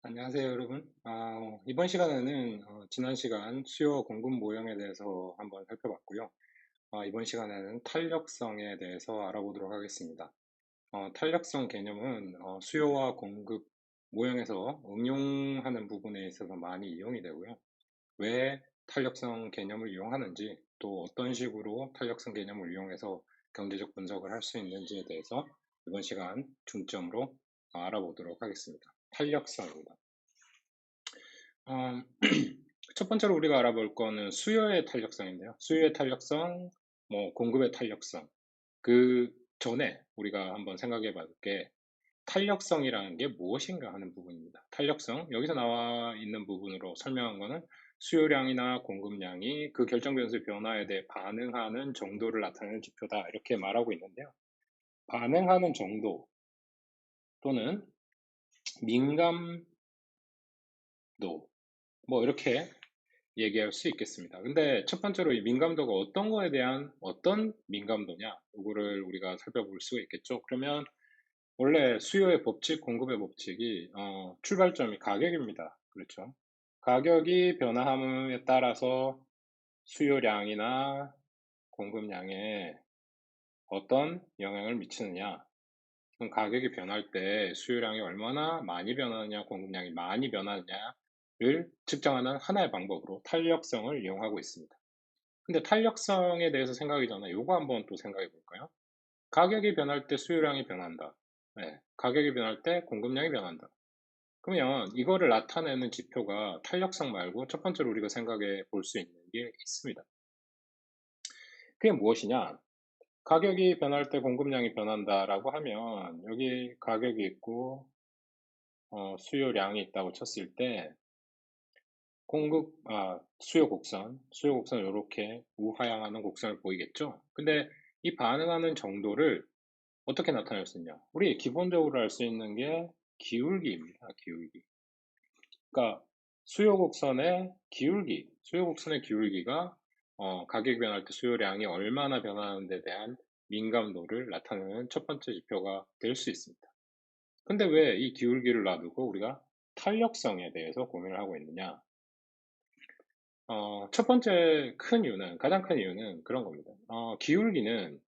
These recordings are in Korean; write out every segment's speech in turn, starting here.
안녕하세요, 여러분. 이번 시간에는 지난 시간 수요 공급 모형에 대해서 한번 살펴봤고요. 이번 시간에는 탄력성에 대해서 알아보도록 하겠습니다. 탄력성 개념은 수요와 공급 모형에서 응용하는 부분에 있어서 많이 이용이 되고요. 왜 탄력성 개념을 이용하는지, 또 어떤 식으로 탄력성 개념을 이용해서 경제적 분석을 할 수 있는지에 대해서 이번 시간 중점으로 알아보도록 하겠습니다. 탄력성입니다. 어, 첫 번째로 우리가 알아볼 거는 수요의 탄력성인데요. 수요의 탄력성, 공급의 탄력성. 그 전에 우리가 한번 생각해 볼 게 탄력성이라는 게 무엇인가 하는 부분입니다. 탄력성, 여기서 나와 있는 부분으로 설명한 거는 수요량이나 공급량이 그 결정 변수의 변화에 대해 반응하는 정도를 나타내는 지표다. 이렇게 말하고 있는데요. 반응하는 정도 또는 민감도, 이렇게 얘기할 수 있겠습니다. 근데 첫 번째로 이 민감도가 어떤 거에 대한 어떤 민감도냐, 이거를 우리가 살펴볼 수가 있겠죠. 그러면 원래 수요의 법칙, 공급의 법칙이 출발점이 가격입니다. 그렇죠. 가격이 변화함에 따라서 수요량이나 공급량에 어떤 영향을 미치느냐. 그럼 가격이 변할 때 수요량이 얼마나 많이 변하느냐, 공급량이 많이 변하느냐를 측정하는 하나의 방법으로 탄력성을 이용하고 있습니다. 근데 탄력성에 대해서 생각하기 전에 요거 한번 또 생각해 볼까요? 가격이 변할 때 수요량이 변한다. 네, 가격이 변할 때 공급량이 변한다. 그러면 이거를 나타내는 지표가 탄력성 말고 첫 번째로 우리가 생각해 볼 수 있는 게 있습니다. 그게 무엇이냐? 가격이 변할 때 공급량이 변한다라고 하면 여기 가격이 있고 수요량이 있다고 쳤을 때 수요 곡선 이렇게 우하향하는 곡선을 보이겠죠? 근데 이 반응하는 정도를 어떻게 나타낼 수 있냐? 우리 기본적으로 알 수 있는 게 기울기입니다. 기울기. 그러니까 수요 곡선의 기울기가 가격이 변할 때 수요량이 얼마나 변하는 데 대한 민감도를 나타내는 첫 번째 지표가 될 수 있습니다. 근데 왜 이 기울기를 놔두고 우리가 탄력성에 대해서 고민을 하고 있느냐? 첫 번째 가장 큰 이유는 그런 겁니다. 기울기는,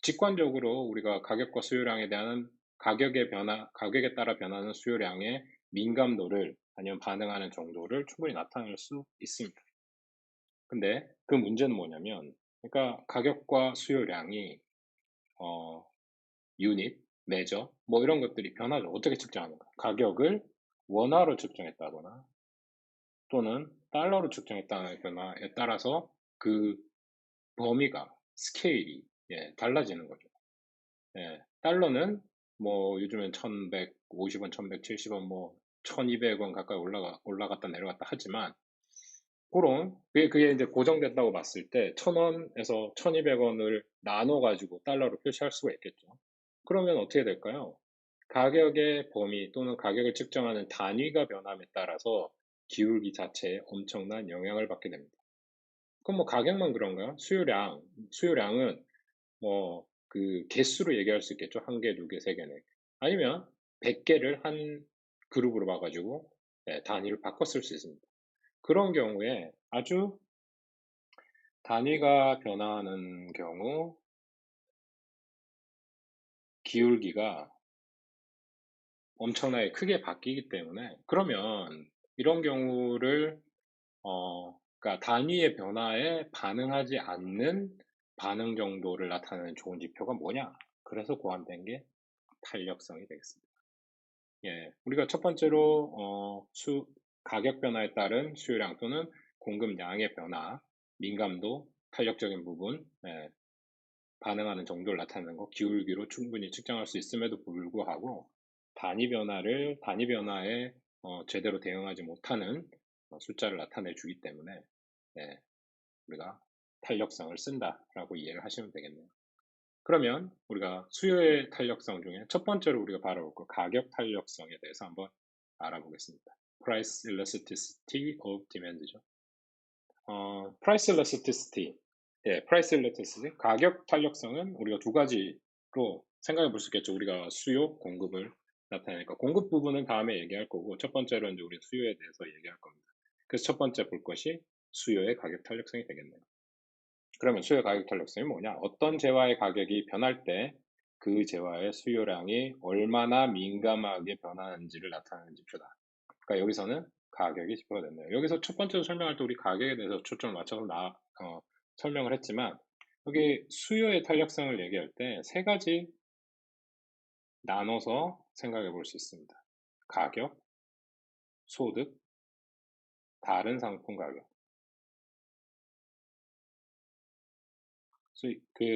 직관적으로 우리가 가격과 수요량에 대한 가격에 따라 변하는 수요량의 민감도를 아니면 반응하는 정도를 충분히 나타낼 수 있습니다. 근데 그 문제는 뭐냐면, 그러니까 가격과 수요량이, 어, 유닛, 메저, 이런 것들이 변하죠. 어떻게 측정하는가? 가격을 원화로 측정했다거나 또는 달러로 측정했다는 변화에 따라서 그 범위가, 스케일이, 달라지는 거죠. 달러는 요즘엔 1150원, 1170원, 1200원 가까이 올라갔다 내려갔다 하지만, 그게 이제 고정됐다고 봤을 때, 1000원에서 1200원을 나눠가지고 달러로 표시할 수가 있겠죠. 그러면 어떻게 될까요? 가격의 범위 또는 가격을 측정하는 단위가 변함에 따라서 기울기 자체에 엄청난 영향을 받게 됩니다. 그럼 가격만 그런가요? 수요량은 그 개수로 얘기할 수 있겠죠. 한 개, 두 개, 세 개, 네 개. 아니면 100개를 한 그룹으로 봐가지고 단위를 바꿔 쓸 수 있습니다. 그런 경우에 아주 단위가 변화하는 경우 기울기가 엄청나게 크게 바뀌기 때문에 그러면 이런 경우를 그러니까 단위의 변화에 반응하지 않는 반응 정도를 나타내는 좋은 지표가 뭐냐? 그래서 고안된 게 탄력성이 되겠습니다. 우리가 첫 번째로 가격 변화에 따른 수요량 또는 공급량의 변화, 민감도, 탄력적인 부분, 반응하는 정도를 나타내는 거 기울기로 충분히 측정할 수 있음에도 불구하고 단위 변화에 제대로 대응하지 못하는 숫자를 나타내 주기 때문에 우리가 탄력성을 쓴다라고 이해를 하시면 되겠네요. 그러면 우리가 수요의 탄력성 중에 첫 번째로 우리가 바라볼 거 가격 탄력성에 대해서 한번 알아보겠습니다. Price elasticity of demand죠. Price elasticity, Price elasticity, 가격 탄력성은 우리가 두 가지로 생각해 볼 수 있겠죠. 우리가 수요, 공급을 나타내니까 공급 부분은 다음에 얘기할 거고 첫 번째로 이제 우리 수요에 대해서 얘기할 겁니다. 그래서 첫 번째 볼 것이 수요의 가격 탄력성이 되겠네요. 그러면 수요 가격 탄력성이 뭐냐? 어떤 재화의 가격이 변할 때 그 재화의 수요량이 얼마나 민감하게 변하는지를 나타내는 지표다. 그러니까 여기서는 가격이 지표가 됐네요. 여기서 첫 번째로 설명할 때 우리 가격에 대해서 초점을 맞춰서 설명을 했지만 여기 수요의 탄력성을 얘기할 때 세 가지 나눠서 생각해 볼 수 있습니다. 가격, 소득, 다른 상품 가격.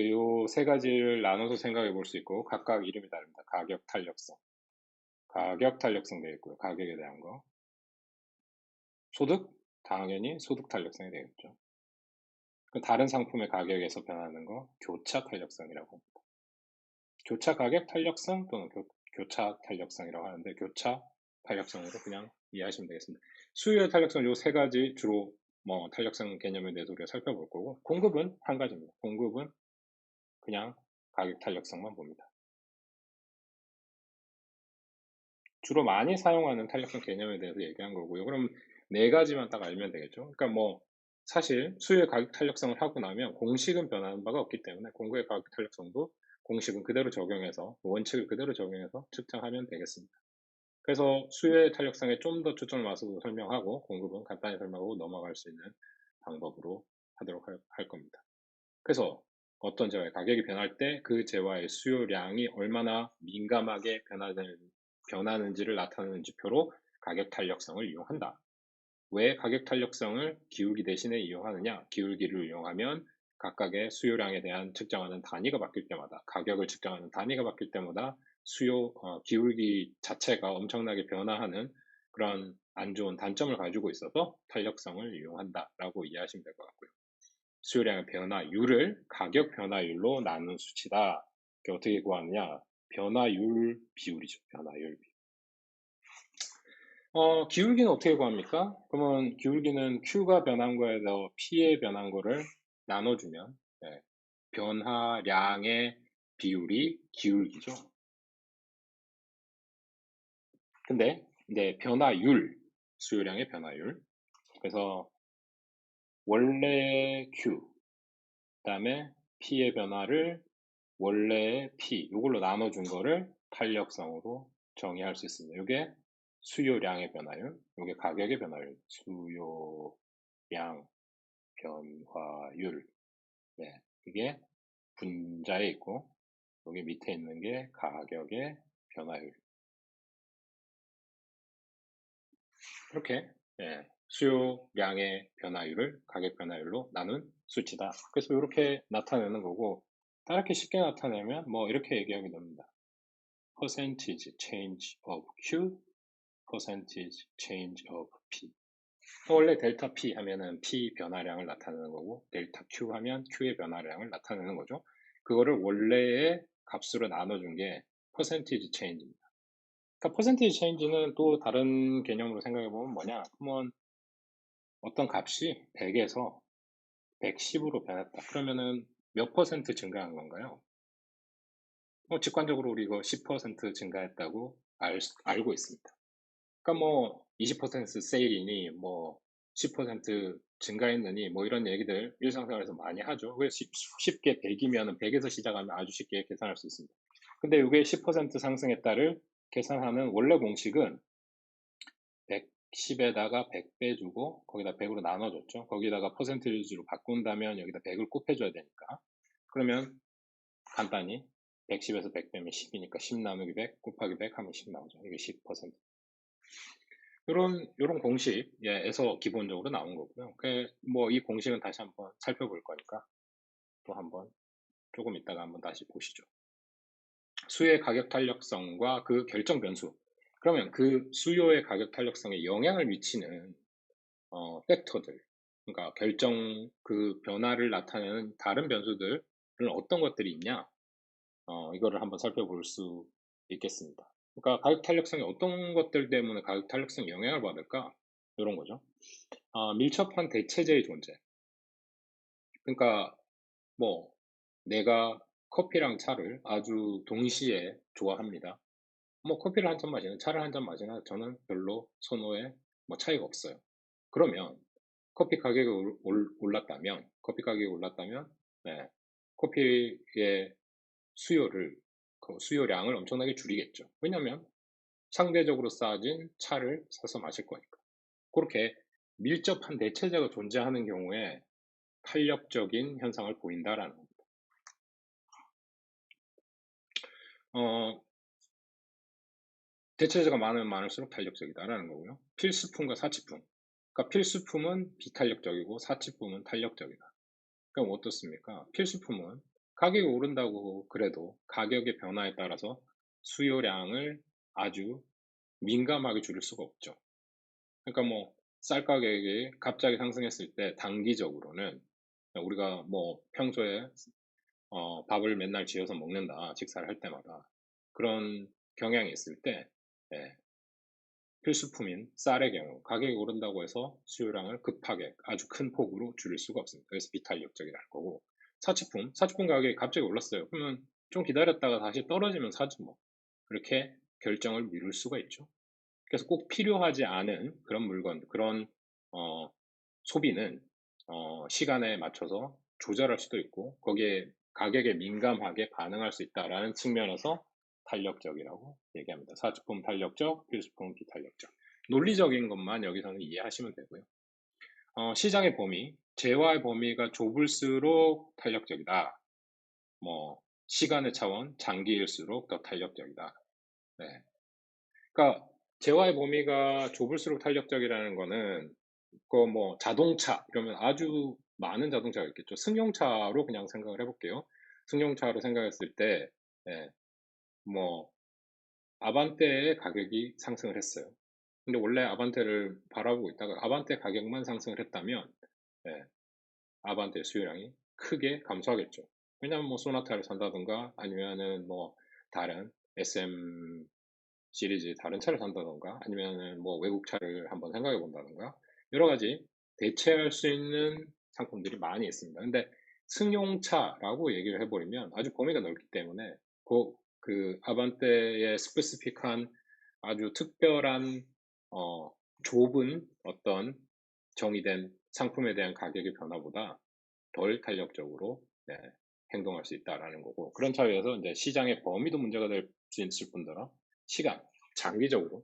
요 세 가지를 나눠서 생각해 볼 수 있고 각각 이름이 다릅니다. 가격 탄력성. 가격 탄력성 되어 있고요. 가격에 대한 거. 소득? 당연히 소득 탄력성이 되겠죠. 다른 상품의 가격에서 변하는 거 교차 탄력성이라고 합니다. 교차 가격 탄력성 또는 교차 탄력성이라고 하는데 교차 탄력성으로 그냥 이해하시면 되겠습니다. 수요의 탄력성 요 세 가지 주로 뭐 탄력성 개념에 대해서 우리가 살펴볼 거고 공급은 한 가지입니다. 공급은 그냥 가격 탄력성만 봅니다. 주로 많이 사용하는 탄력성 개념에 대해서 얘기한 거고요. 그럼 네 가지만 딱 알면 되겠죠. 그러니까 뭐 사실 수요의 가격 탄력성을 하고 나면 공식은 변하는 바가 없기 때문에 공급의 가격 탄력성도 공식은 그대로 적용해서 원칙을 그대로 적용해서 측정하면 되겠습니다. 그래서 수요의 탄력성에 좀 더 초점을 맞춰서 설명하고 공급은 간단히 설명하고 넘어갈 수 있는 방법으로 하도록 할 겁니다. 그래서 어떤 재화의 가격이 변할 때 그 재화의 수요량이 얼마나 민감하게 변하는지를 나타내는 지표로 가격 탄력성을 이용한다. 왜 가격 탄력성을 기울기 대신에 이용하느냐? 기울기를 이용하면 각각의 수요량에 대한 측정하는 단위가 바뀔 때마다 가격을 측정하는 단위가 바뀔 때마다 기울기 자체가 엄청나게 변화하는 그런 안 좋은 단점을 가지고 있어서 탄력성을 이용한다라고 이해하시면 될 것 같고요. 수요량의 변화율을 가격 변화율로 나눈 수치다. 어떻게 구하느냐? 변화율 비율이죠. 변화율 비율. 기울기는 어떻게 구합니까? 그러면 기울기는 Q가 변한 거에서 P의 변한 거를 나눠주면 네, 변화량의 비율이 기울기죠. 근데 이제 변화율, 수요량의 변화율. 그래서 원래 Q, 그다음에 P의 변화를 원래의 P, 이걸로 나눠준 거를 탄력성으로 정의할 수 있습니다. 이게 수요량의 변화율, 이게 가격의 변화율, 수요량 변화율. 네, 이게 분자에 있고 여기 밑에 있는 게 가격의 변화율. 이렇게 수요량의 변화율을 가격 변화율로 나눈 수치다. 그래서 이렇게 나타내는 거고 다르게 쉽게 나타내면 뭐 이렇게 얘기하게 됩니다. percentage change of Q, percentage change of P. 원래 델타 P 하면은 P 변화량을 나타내는 거고 델타 Q 하면 Q의 변화량을 나타내는 거죠. 그거를 원래의 값으로 나눠준 게 percentage change입니다. 그러니까 percentage change는 또 다른 개념으로 생각해 보면 뭐냐? 그러면 어떤 값이 100에서 110으로 변했다. 그러면은 몇 퍼센트 증가한 건가요? 직관적으로 우리 이거 10% 증가했다고 알고 있습니다. 그러니까 뭐 20% 세일이니 뭐 10% 증가했느니 뭐 이런 얘기들 일상생활에서 많이 하죠. 왜 쉽게 100이면 100에서 시작하면 아주 쉽게 계산할 수 있습니다. 근데 이게 10% 상승했다를 계산하는 원래 공식은 110에다가 100 빼주고 거기다 100으로 나눠줬죠. 거기다가 퍼센티지로 바꾼다면 여기다 100을 곱해줘야 되니까. 그러면 간단히 110에서 100 빼면 10이니까 10 나누기 100 곱하기 100 하면 10 나오죠. 이게 10%. 이런 공식에서 기본적으로 나온 거고요. 뭐 이 공식은 다시 한번 살펴볼 거니까 또 한번 조금 있다가 한번 다시 보시죠. 수요의 가격 탄력성과 그 결정 변수. 그러면 그 수요의 가격 탄력성에 영향을 미치는 팩터들, 그러니까 그 변화를 나타내는 다른 변수들은 어떤 것들이 있냐? 이거를 한번 살펴볼 수 있겠습니다. 그러니까 가격 탄력성이 어떤 것들 때문에 가격 탄력성에 영향을 받을까? 이런 거죠. 밀접한 대체제의 존재. 그러니까 뭐 내가 커피랑 차를 아주 동시에 좋아합니다. 뭐 커피를 한 잔 마시는 차를 한 잔 마시나 저는 별로 선호에 뭐 차이가 없어요. 그러면 커피 가격이 올랐다면 네, 커피의 수요를 그 수요량을 엄청나게 줄이겠죠. 왜냐하면 상대적으로 싸진 차를 사서 마실 거니까. 그렇게 밀접한 대체제가 존재하는 경우에 탄력적인 현상을 보인다라는 겁니다. 어, 대체제가 많으면 많을수록 탄력적이다라는 거고요. 필수품과 사치품. 그러니까 필수품은 비탄력적이고 사치품은 탄력적이다. 그럼 어떻습니까? 필수품은 가격이 오른다고 그래도 가격의 변화에 따라서 수요량을 아주 민감하게 줄일 수가 없죠. 그러니까 뭐 쌀 가격이 갑자기 상승했을 때 단기적으로는 우리가 뭐 평소에 밥을 맨날 지어서 먹는다, 식사를 할 때마다 그런 경향이 있을 때 예, 필수품인 쌀의 경우 가격이 오른다고 해서 수요량을 급하게 아주 큰 폭으로 줄일 수가 없습니다. 그래서 비탄력적이라는 거고 사치품 가격이 갑자기 올랐어요. 그러면 좀 기다렸다가 다시 떨어지면 사지 뭐. 그렇게 결정을 미룰 수가 있죠. 그래서 꼭 필요하지 않은 그런 물건, 그런 어, 소비는 시간에 맞춰서 조절할 수도 있고 거기에 가격에 민감하게 반응할 수 있다라는 측면에서 탄력적이라고 얘기합니다. 사치품 탄력적, 필수품 비탄력적. 논리적인 것만 여기서는 이해하시면 되고요. 시장의 범위, 재화의 범위가 좁을수록 탄력적이다. 뭐 시간의 차원, 장기일수록 더 탄력적이다. 네. 그러니까 재화의 범위가 좁을수록 탄력적이라는 거는 그 뭐 자동차 이러면 아주 많은 자동차가 있겠죠. 승용차로 그냥 생각을 해볼게요. 승용차로 생각했을 때, 예, 뭐 아반떼의 가격이 상승을 했어요. 근데 원래 아반떼를 바라보고 있다가 아반떼 가격만 상승을 했다면, 예, 아반떼 수요량이 크게 감소하겠죠. 왜냐하면 뭐 소나타를 산다든가 아니면은 뭐 다른 SM 시리즈 다른 차를 산다던가 아니면은 뭐 외국 차를 한번 생각해 본다던가 여러 가지 대체할 수 있는 상품들이 많이 있습니다. 근데 승용차라고 얘기를 해버리면 아주 범위가 넓기 때문에 그 아반떼의 스페시픽한 아주 특별한 어, 좁은 어떤 정의된 상품에 대한 가격의 변화보다 덜 탄력적으로 네, 행동할 수 있다라는 거고 그런 차이에서 이제 시장의 범위도 문제가 될 수 있을 뿐더러 시간, 장기적으로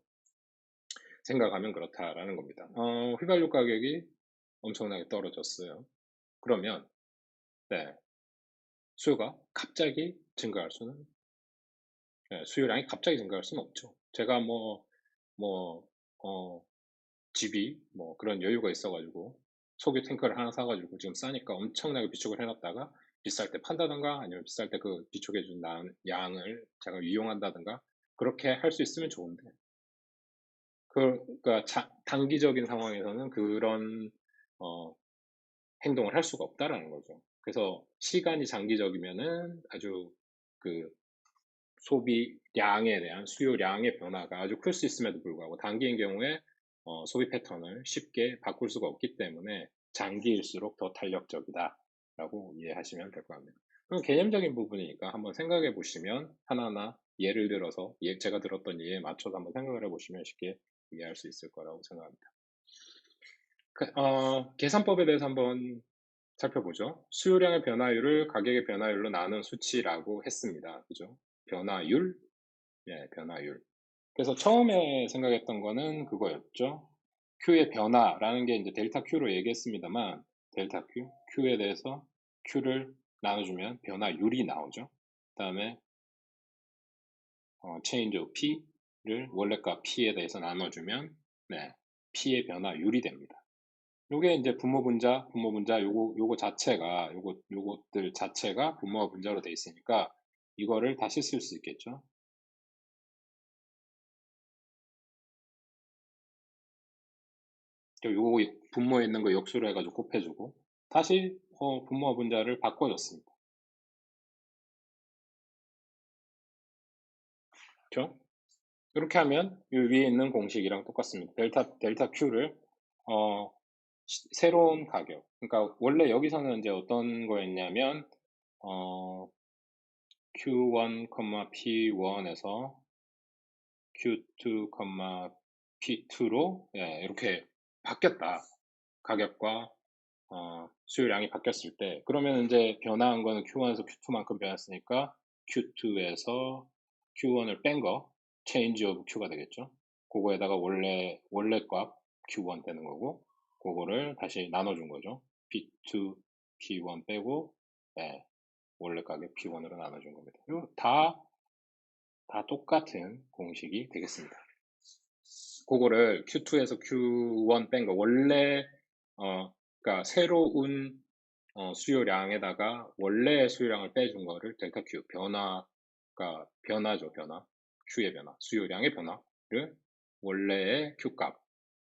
생각하면 그렇다라는 겁니다. 휘발유 가격이 엄청나게 떨어졌어요. 그러면 네, 수요가 갑자기 증가할 수는 네, 수요량이 갑자기 증가할 수는 없죠. 제가 뭐 집이 뭐 그런 여유가 있어가지고 석유 탱커를 하나 사가지고 지금 싸니까 엄청나게 비축을 해놨다가 비쌀 때 판다던가 아니면 비쌀 때 그 비축해준 양을 제가 이용한다던가 그렇게 할 수 있으면 좋은데 그러니까 단기적인 상황에서는 그런 어, 행동을 할 수가 없다라는 거죠. 그래서 시간이 장기적이면은 아주 그 소비량에 대한 수요량의 변화가 아주 클 수 있음에도 불구하고 단기인 경우에 소비 패턴을 쉽게 바꿀 수가 없기 때문에 장기일수록 더 탄력적이다라고 이해하시면 될 것 같네요. 그럼 개념적인 부분이니까 한번 생각해 보시면 하나하나 예를 들어서 제가 들었던 예에 맞춰서 한번 생각을 해보시면 쉽게 이해할 수 있을 거라고 생각합니다. 계산법에 대해서 한번 살펴보죠. 수요량의 변화율을 가격의 변화율로 나눈 수치라고 했습니다. 그죠? 변화율, 예, 변화율. 그래서 처음에 생각했던 거는 그거였죠. Q의 변화라는 게 이제 델타 Q로 얘기했습니다만, 델타 Q, Q에 대해서 Q를 나눠주면 변화율이 나오죠. 그 다음에 change of P를 원래값 P에 대해서 나눠주면, 네, P의 변화율이 됩니다. 요게 이제 분모 분자 요거 자체가 요것들 자체가 분모와 분자로 돼 있으니까 이거를 다시 쓸 수 있겠죠. 요거 분모에 있는 거 역수로 해가지고 곱해주고 다시 분모와 분자를 바꿔줬습니다. 그렇죠? 이렇게 하면 이 위에 있는 공식이랑 똑같습니다. 델타 Q를 어, 새로운 가격. 그러니까 원래 여기서는 이제 어떤 거였냐면 Q1, P1에서 Q2, P2로 이렇게 바뀌었다. 가격과 수요량이 바뀌었을 때, 그러면 이제 변화한 거는 Q1에서 Q2만큼 변했으니까 Q2에서 Q1을 뺀 거 change of Q가 되겠죠. 그거에다가 원래 값 Q1 되는 거고, 그거를 다시 나눠준 거죠. P2, P1 빼고 원래 가격 P1으로 나눠준 겁니다. 이거 다 똑같은 공식이 되겠습니다. 그거를 Q2에서 Q1 뺀 거, 그러니까 새로운 수요량에다가 원래의 수요량을 빼준 거를 델타 Q, 변화죠, 변화. Q의 변화, 수요량의 변화를 원래의 Q 값,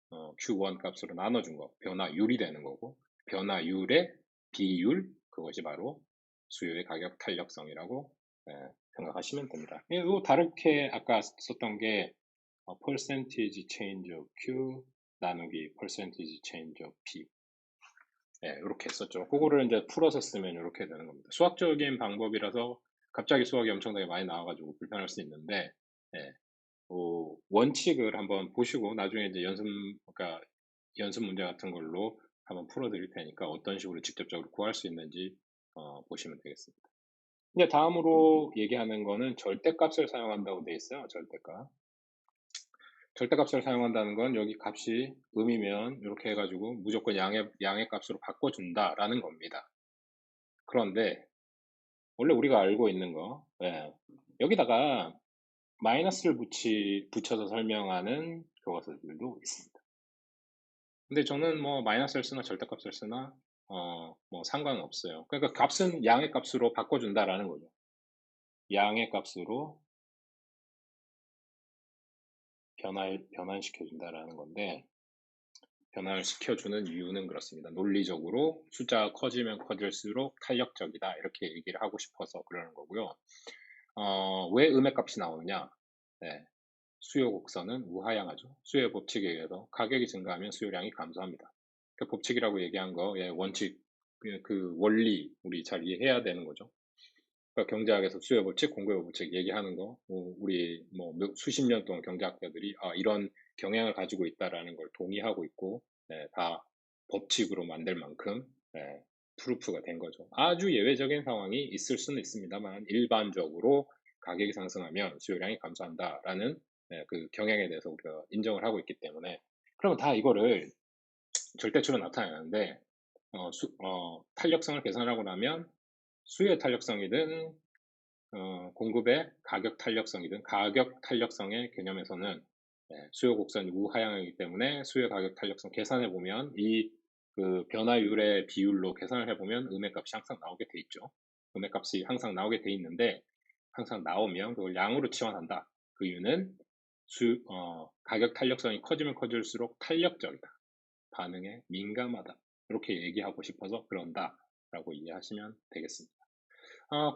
Q1 값으로 나눠준 거, 변화율이 되는 거고, 변화율의 비율, 그것이 바로 수요의 가격 탄력성이라고 생각하시면 됩니다. 이거 다르게 아까 썼던 게 percentage change of Q 나누기 percentage change of P. 이렇게 했었죠. 그거를 이제 풀어서 쓰면 이렇게 되는 겁니다. 수학적인 방법이라서 갑자기 수학이 엄청나게 많이 나와가지고 불편할 수 있는데, 원칙을 한번 보시고 나중에 이제 그러니까 연습 문제 같은 걸로 한번 풀어드릴 테니까 어떤 식으로 직접적으로 구할 수 있는지 보시면 되겠습니다. 이제 다음으로 얘기하는 거는 절대값을 사용한다고 돼 있어요. 절대값. 절대값을 사용한다는 건 여기 값이 음이면 이렇게 해가지고 무조건 양의 값으로 바꿔준다라는 겁니다. 그런데 원래 우리가 알고 있는 거, 여기다가 마이너스를 붙여서 설명하는 교과서들도 있습니다. 근데 저는 뭐 마이너스를 쓰나 절대값을 쓰나 뭐 상관은 없어요. 그러니까 값은 양의 값으로 바꿔준다라는 거죠. 양의 값으로 변환시켜준다라는 건데, 변화를 시켜주는 이유는 그렇습니다. 논리적으로 숫자가 커지면 커질수록 탄력적이다, 이렇게 얘기를 하고 싶어서 그러는 거고요. 왜 음의 값이 나오느냐? 수요 곡선은 우하향하죠. 수요의 법칙에 의해서 가격이 증가하면 수요량이 감소합니다. 그 법칙이라고 얘기한 거, 원칙, 그 원리 우리 잘 이해해야 되는 거죠. 그러니까 경제학에서 수요 법칙, 공급 법칙 얘기하는 거, 우리 뭐 수십 년 동안 경제학자들이 이런 경향을 가지고 있다라는 걸 동의하고 있고, 다 법칙으로 만들 만큼 프루프가 된 거죠. 아주 예외적인 상황이 있을 수는 있습니다만 일반적으로 가격이 상승하면 수요량이 감소한다라는 그 경향에 대해서 우리가 인정을 하고 있기 때문에, 그러면 다 이거를 절대치로 나타내는데 탄력성을 계산하고 나면 수요의 탄력성이든 공급의 가격 탄력성이든, 가격 탄력성의 개념에서는 수요 곡선이 우하향이기 때문에 수요 가격 탄력성 계산해 보면 그 변화율의 비율로 계산을 해보면 음의 값이 항상 나오게 돼 있죠. 음의 값이 항상 나오게 돼 있는데, 항상 나오면 그걸 양으로 치환한다. 그 이유는 가격 탄력성이 커지면 커질수록 탄력적이다, 반응에 민감하다, 이렇게 얘기하고 싶어서 그런다 라고 이해하시면 되겠습니다.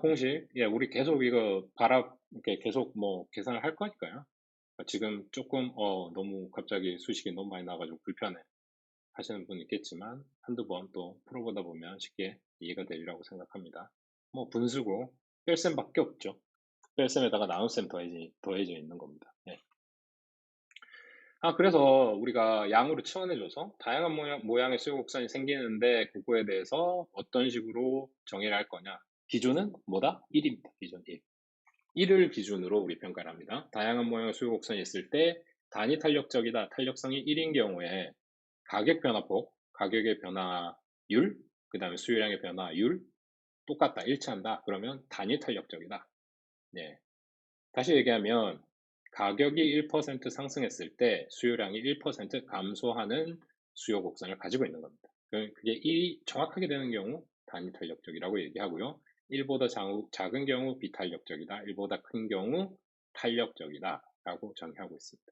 공식, 우리 계속 이거 이렇게 계속 뭐 계산을 할 거니까요. 지금 조금 너무 갑자기 수식이 너무 많이 나와가지고 불편해 하시는 분 있겠지만, 한두 번 또 풀어보다 보면 쉽게 이해가 되리라고 생각합니다. 뭐 분수고 뺄셈밖에 없죠. 뺄셈에다가 나눗셈 더해져 있는 겁니다. 그래서 우리가 양으로 치환해줘서 다양한 모양의 수요곡선이 생기는데, 그거에 대해서 어떤 식으로 정의를 할 거냐. 기준은 뭐다? 1입니다. 기준 1. 1을 기준으로 우리 평가를 합니다. 다양한 모양의 수요곡선이 있을 때 단위 탄력적이다, 탄력성이 1인 경우에 가격 변화폭, 가격의 변화율, 그 다음에 수요량의 변화율 똑같다, 일치한다, 그러면 단위 탄력적이다. 다시 얘기하면 가격이 1% 상승했을 때 수요량이 1% 감소하는 수요 곡선을 가지고 있는 겁니다. 그게 1이 정확하게 되는 경우 단위 탄력적이라고 얘기하고요. 1보다 작은 경우 비탄력적이다, 1보다 큰 경우 탄력적이다 라고 정의하고 있습니다.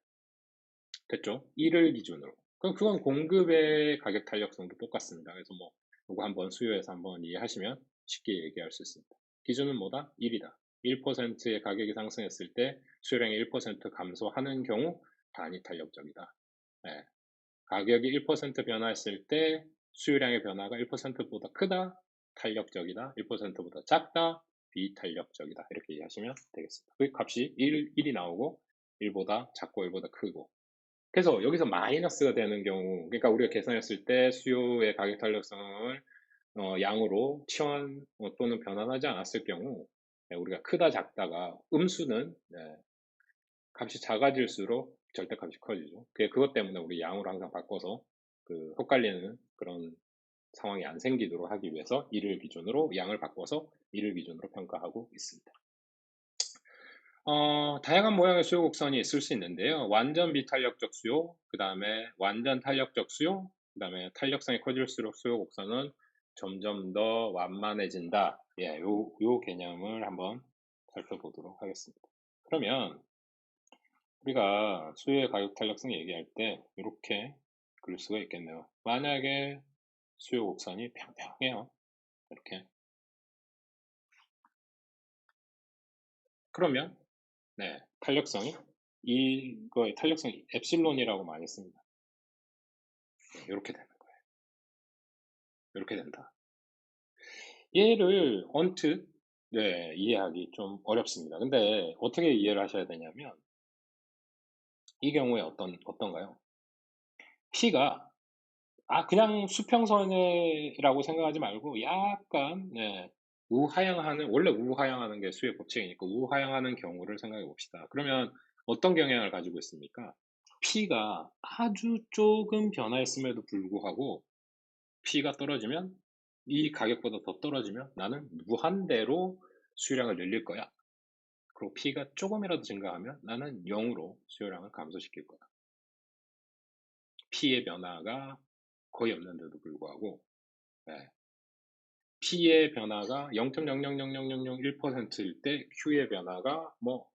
됐죠? 1을 기준으로. 그럼 그건 공급의 가격 탄력성도 똑같습니다. 그래서 뭐 이거 한번 수요에서 한번 이해하시면 쉽게 얘기할 수 있습니다. 기준은 뭐다? 1이다. 1%의 가격이 상승했을 때 수요량이 1% 감소하는 경우 단위 탄력적이다. 가격이 1% 변화했을 때 수요량의 변화가 1%보다 크다, 탄력적이다. 1%보다 작다, 비탄력적이다. 이렇게 이해하시면 되겠습니다. 그 값이 1이 나오고 1보다 작고 1보다 크고. 그래서 여기서 마이너스가 되는 경우, 그러니까 우리가 계산했을 때 수요의 가격 탄력성을 양으로 치환 또는 변환하지 않았을 경우, 네, 우리가 크다 작다가 음수는 네, 값이 작아질수록 절대값이 커지죠. 그것 때문에 우리 양으로 항상 바꿔서 그 헛갈리는 그런 상황이 안 생기도록 하기 위해서 이를 기준으로 양을 바꿔서 이를 기준으로 평가하고 있습니다. 다양한 모양의 수요 곡선이 있을 수 있는데요. 완전 비탄력적 수요, 그 다음에 완전 탄력적 수요, 그 다음에 탄력성이 커질수록 수요 곡선은 점점 더 완만해진다. 예, 요 개념을 한번 살펴보도록 하겠습니다. 그러면 우리가 수요의 가격 탄력성 얘기할 때 이렇게 그릴 수가 있겠네요. 만약에 수요 곡선이 평평해요. 이렇게. 그러면 네, 탄력성이 이거의 탄력성이 엡실론이라고 많이 씁니다. 네, 이렇게 되는 거예요. 이렇게 된다. 얘를 언뜻 네, 이해하기 좀 어렵습니다. 근데 어떻게 이해를 하셔야 되냐면 이 경우에 어떤가요? P가 그냥 수평선이라고 생각하지 말고 약간 네, 우하향하는 원래 우하향하는 게 수의 법칙이니까 우하향하는 경우를 생각해 봅시다. 그러면 어떤 경향을 가지고 있습니까? P가 아주 조금 변화했음에도 불구하고 P가 떨어지면 이 가격보다 더 떨어지면 나는 무한대로 수요량을 늘릴 거야. 그리고 P가 조금이라도 증가하면 나는 0으로 수요량을 감소시킬 거야. P의 변화가 거의 없는데도 불구하고 네. P의 변화가 0.0000001%일 때 Q의 변화가 뭐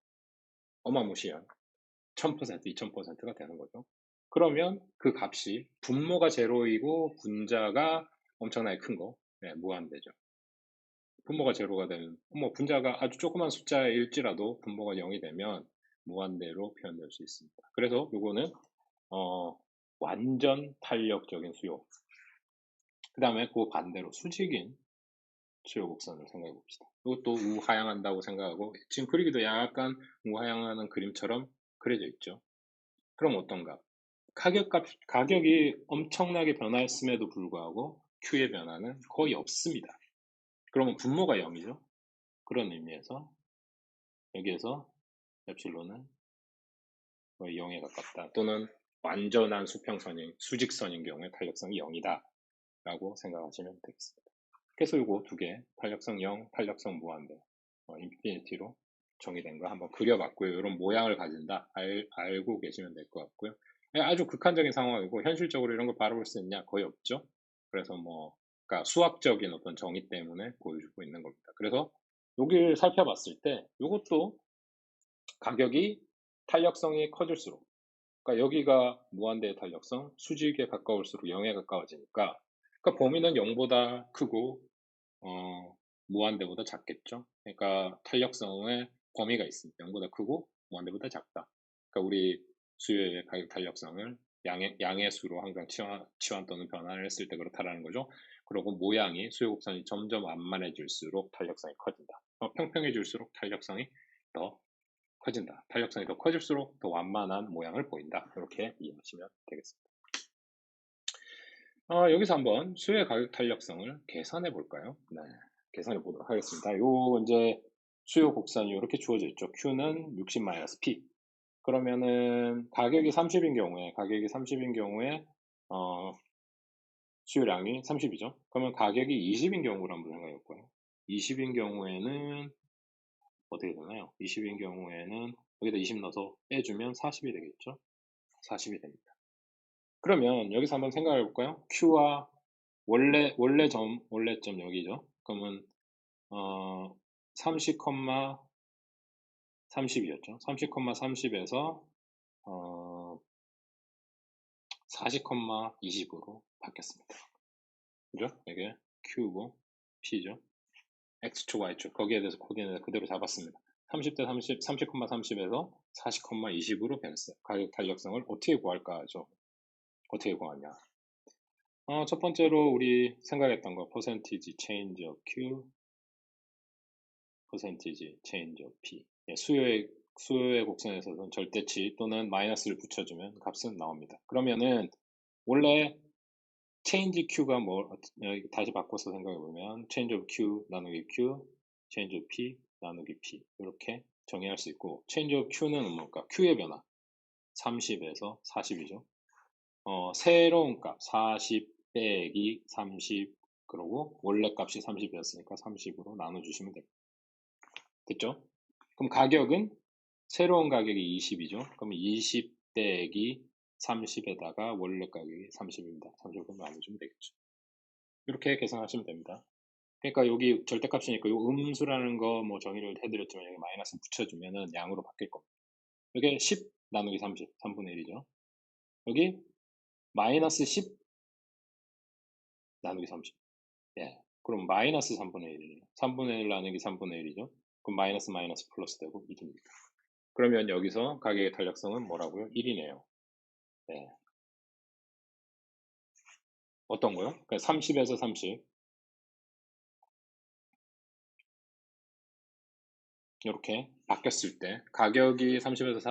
어마무시한 1000%, 2000%가 되는 거죠. 그러면 그 값이 분모가 제로이고 분자가 엄청나게 큰 거, 네, 무한대죠. 분모가 제로가 되는, 분자가 아주 조그만 숫자일지라도 분모가 0이 되면 무한대로 표현될 수 있습니다. 그래서 이거는 완전 탄력적인 수요. 그 다음에 그 반대로 수직인 수요 곡선을 생각해 봅시다. 이것도 우하향한다고 생각하고 지금 그리기도 약간 우하향하는 그림처럼 그려져 있죠. 그럼 어떤가? 가격이 엄청나게 변화했음에도 불구하고 Q의 변화는 거의 없습니다. 그러면 분모가 0이죠. 그런 의미에서 여기에서 엡실론은 거의 0에 가깝다. 또는 완전한 수평선인 수직선인 경우에 탄력성이 0이다. 라고 생각하시면 되겠습니다. 그래서 이거 두 개, 탄력성 0, 탄력성 무한대, 인피니티로 정의된 거 한번 그려봤고요. 이런 모양을 가진다. 알고 계시면 될 것 같고요. 아주 극한적인 상황이고 현실적으로 이런 걸 바라볼 수 있냐? 거의 없죠. 그래서 그러니까 수학적인 어떤 정의 때문에 보여주고 있는 겁니다. 그래서 여기를 살펴봤을 때 이것도 가격이 탄력성이 커질수록 그러니까 여기가 무한대의 탄력성, 수직에 가까울수록 0에 가까워지니까 그러니까 범위는 0보다 크고 무한대보다 작겠죠. 그러니까 탄력성의 범위가 있습니다. 0보다 크고 무한대보다 작다. 그러니까 우리 수요의 가격 탄력성을 양의 수로 항상 치환 또는 변환을 했을 때 그렇다라는 거죠. 그리고 모양이 수요 곡선이 점점 완만해질수록 탄력성이 커진다. 평평해질수록 탄력성이 더 커진다. 탄력성이 더 커질수록 더 완만한 모양을 보인다. 이렇게 이해하시면 되겠습니다. 여기서 한번 수요의 가격 탄력성을 계산해 볼까요? 네, 계산해 보도록 하겠습니다. 이제 수요 곡선이 이렇게 주어져 있죠. Q는 60-P. 그러면은 가격이 30인 경우에 수요량이 30이죠. 그러면 가격이 20인 경우를 한번 생각해 볼까요? 20인 경우에는 어떻게 되나요? 20인 경우에는 여기다 20 넣어서 빼주면 40이 되겠죠? 40이 됩니다. 그러면 여기서 한번 생각해 볼까요? Q와 원래점 여기죠? 그러면 30, 30이었죠? 30, 30에서 40, 20으로 바뀌었습니다. 그죠? 이게 Q고 P죠? X축, Y축 거기에 대해서 코디네이터 그대로 잡았습니다. 30대 30, 30, 30에서 40, 20으로 변했어요. 가격 탄력성을 어떻게 구할까죠? 어떻게 구하냐? 첫 번째로 우리 생각했던 거 percentage change of Q, percentage change of P. 수요의 수요의 곡선에서는 절대치 또는 마이너스를 붙여주면 값은 나옵니다. 그러면은 원래 change q가 다시 바꿔서 생각해 보면 change of q 나누기 q, change of p 나누기 p 이렇게 정의할 수 있고 change of q는 뭘까? q의 변화 30에서 40이죠. 새로운 값 40 빼기 30 그러고 원래 값이 30이었으니까 30으로 나눠주시면 됩니다. 됐죠? 그럼 가격은 새로운 가격이 20이죠. 그럼 20 빼기 30에다가 원래 가격이 30입니다. 30으로 나눠주면 되겠죠. 이렇게 계산하시면 됩니다. 그러니까 여기 절대값이니까 이 음수라는 거 뭐 정의를 해드렸지만 여기 마이너스 붙여주면은 양으로 바뀔 겁니다. 이게 10 나누기 30, 3분의 1이죠. 여기 마이너스 10 나누기 30. 예. 그럼 마이너스 3분의 1이에요. 3분의 1 나누기 3분의 1이죠. 그럼 마이너스 마이너스 플러스 되고 1입니다. 그러면 여기서 가격의 탄력성은 뭐라고요? 1이네요. 예. 어떤 거요? 그러니까 30에서 30. 이렇게 바뀌었을 때 가격이 30에서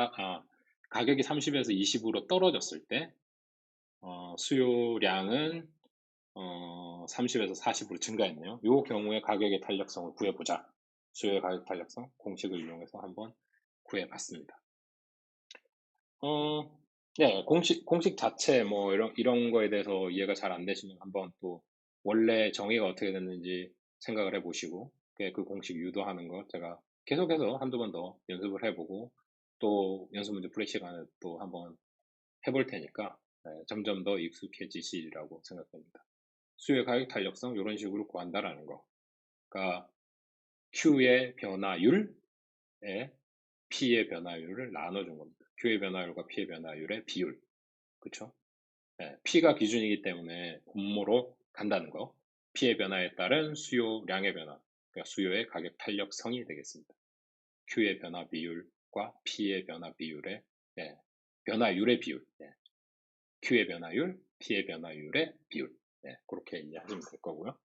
20으로 떨어졌을 때 수요량은 30에서 40으로 증가했네요. 이 경우에 가격의 탄력성을 구해보자. 수요의 가격 탄력성 공식을 이용해서 한번 구해봤습니다. 네, 공식 자체 뭐 이런 거에 대해서 이해가 잘 안 되시면 한번 또 원래 정의가 어떻게 됐는지 생각을 해보시고 그 공식 유도하는 거 제가 계속해서 한두 번 더 연습을 해보고 또 연습 문제 풀이 시간에 또 한번 해볼 테니까 점점 더 익숙해지시리라고 생각됩니다. 수요의 가격 탄력성 이런 식으로 구한다라는 거. 그러니까 Q의 변화율에 P의 변화율을 나눠준 겁니다. Q의 변화율과 P의 변화율의 비율. 그쵸? P가 기준이기 때문에 분모로 간다는 거. P의 변화에 따른 수요량의 변화. 그러니까 수요의 가격 탄력성이 되겠습니다. Q의 변화 비율과 P의 변화 비율의 변화율의 비율. Q의 변화율, P의 변화율의 비율. 그렇게 이해하시면 될 거고요.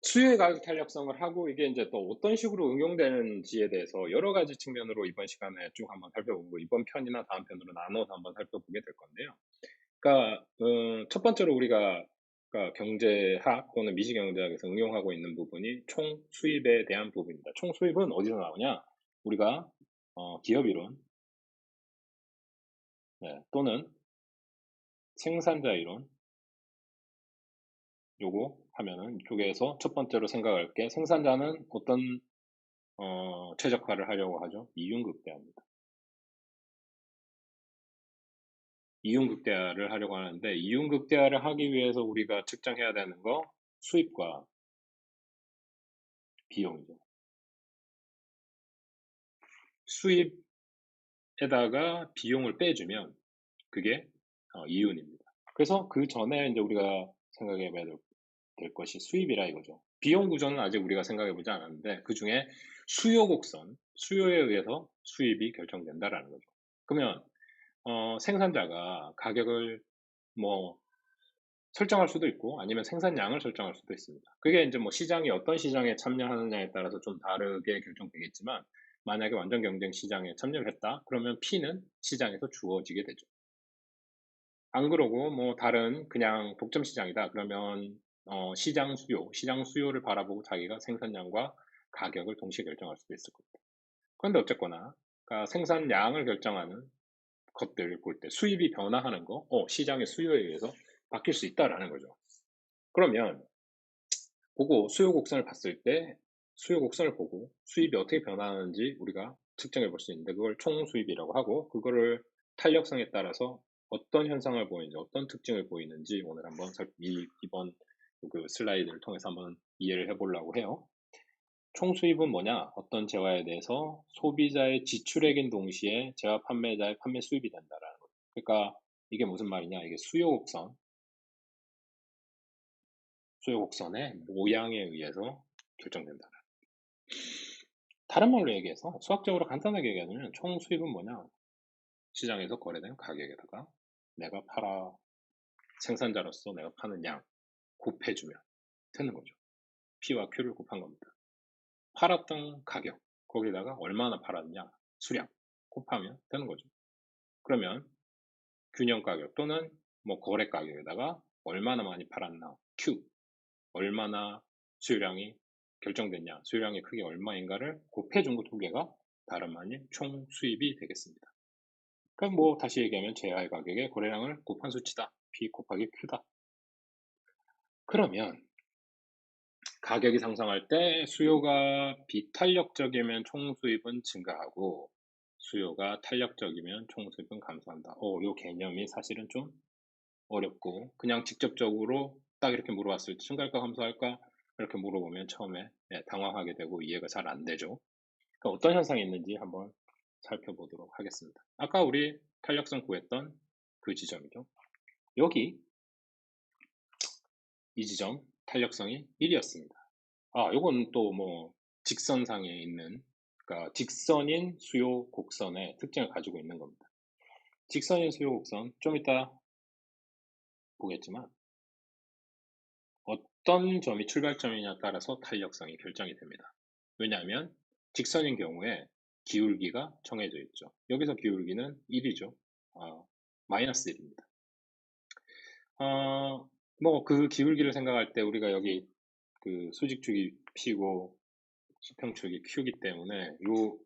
수요의 가격 탄력성을 하고 이게 이제 또 어떤 식으로 응용되는지에 대해서 여러 가지 측면으로 이번 시간에 쭉 한번 살펴보고 이번 편이나 다음 편으로 나눠서 한번 살펴보게 될 건데요. 그러니까 첫 번째로 우리가 그러니까 경제학 또는 미시경제학에서 응용하고 있는 부분이 총 수입에 대한 부분입니다. 총 수입은 어디서 나오냐? 우리가 기업 이론 또는 생산자 이론 요거 하면은 이쪽에서 첫 번째로 생각할 게 생산자는 어떤 최적화를 하려고 하죠. 이윤극대화입니다. 이윤극대화를 하려고 하는데 이윤극대화를 하기 위해서 우리가 측정해야 되는 거 수입과 비용이죠. 수입에다가 비용을 빼주면 그게 이윤입니다. 그래서 그 전에 이제 우리가 생각해 봐야 될 것이 수입이라 이거죠. 비용 구조는 아직 우리가 생각해 보지 않았는데 그 중에 수요 곡선, 수요에 의해서 수입이 결정된다라는 거죠. 그러면 생산자가 가격을 뭐 설정할 수도 있고 아니면 생산량을 설정할 수도 있습니다. 그게 이제 뭐 시장이 어떤 시장에 참여하느냐에 따라서 좀 다르게 결정되겠지만 만약에 완전 경쟁 시장에 참여를 했다 그러면 P는 시장에서 주어지게 되죠. 안 그러고 뭐 다른 그냥 독점 시장이다 그러면 시장 수요를 바라보고 자기가 생산량과 가격을 동시에 결정할 수도 있을 겁니다. 그런데 어쨌거나 그러니까 생산량을 결정하는 것들 볼 때 수입이 변화하는 거, 시장의 수요에 의해서 바뀔 수 있다라는 거죠. 그러면 보고 수요 곡선을 봤을 때 수요 곡선을 보고 수입이 어떻게 변화하는지 우리가 측정해 볼 수 있는데 그걸 총 수입이라고 하고 그거를 탄력성에 따라서 어떤 현상을 보이는지 어떤 특징을 보이는지 오늘 한번 이번 그 슬라이드를 통해서 한번 이해를 해보려고 해요. 총 수입은 뭐냐? 어떤 재화에 대해서 소비자의 지출액인 동시에 재화 판매자의 판매 수입이 된다라는 거죠. 그러니까 이게 무슨 말이냐? 이게 수요 곡선의 모양에 의해서 결정된다. 다른 말로 얘기해서 수학적으로 간단하게 얘기하면 총 수입은 뭐냐? 시장에서 거래된 가격에다가 내가 생산자로서 내가 파는 양 곱해주면 되는 거죠. P와 Q를 곱한 겁니다. 팔았던 가격, 거기다가 얼마나 팔았냐, 수량 곱하면 되는 거죠. 그러면 균형 가격 또는 뭐 거래 가격에다가 얼마나 많이 팔았나, Q, 얼마나 수요량이 결정됐냐, 수요량의 크기 얼마인가를 곱해준 그 두 개가 다름 아닌 총 수입이 되겠습니다. 그럼 뭐 다시 얘기하면 제할 가격의 거래량을 곱한 수치다. P 곱하기 Q다. 그러면 가격이 상승할 때 수요가 비탄력적이면 총 수입은 증가하고 수요가 탄력적이면 총 수입은 감소한다. 이 개념이 사실은 좀 어렵고 그냥 직접적으로 딱 이렇게 물어봤을 때 증가할까 감소할까 이렇게 물어보면 처음에 당황하게 되고 이해가 잘 안 되죠. 그러니까 어떤 현상이 있는지 한번 살펴보도록 하겠습니다. 아까 우리 탄력성 구했던 그 지점이죠. 여기 이 지점 탄력성이 1이었습니다. 요건 또 뭐 직선상에 있는, 그러니까 직선인 수요 곡선의 특징을 가지고 있는 겁니다. 직선인 수요 곡선 좀 이따 보겠지만 어떤 점이 출발점이냐에 따라서 탄력성이 결정이 됩니다. 왜냐하면 직선인 경우에 기울기가 정해져 있죠. 여기서 기울기는 1이죠. 마이너스 1입니다. 뭐 그 기울기를 생각할 때 우리가 여기 그 수직축이 P고 수평축이 Q이기 때문에 그리고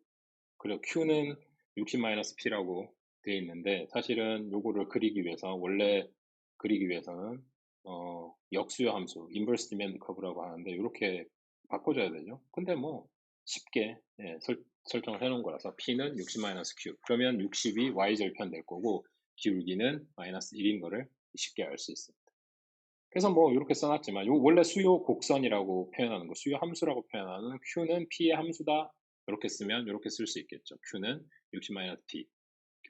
Q는 60-P라고 되어 있는데 사실은 요거를 그리기 위해서 원래 그리기 위해서는 역수요 함수 인버스 디맨드 커브라고 하는데 이렇게 바꿔줘야 되죠. 근데 뭐 쉽게 설정을 해 놓은 거라서 P는 60-Q 그러면 60이 Y절편 될 거고 기울기는 마이너스 1인 거를 쉽게 알 수 있습니다. 그래서 뭐 이렇게 써놨지만 요 원래 수요 곡선이라고 표현하는 거, 수요 함수라고 표현하는 Q는 P의 함수다. 이렇게 쓰면 이렇게 쓸 수 있겠죠. Q는 60-P,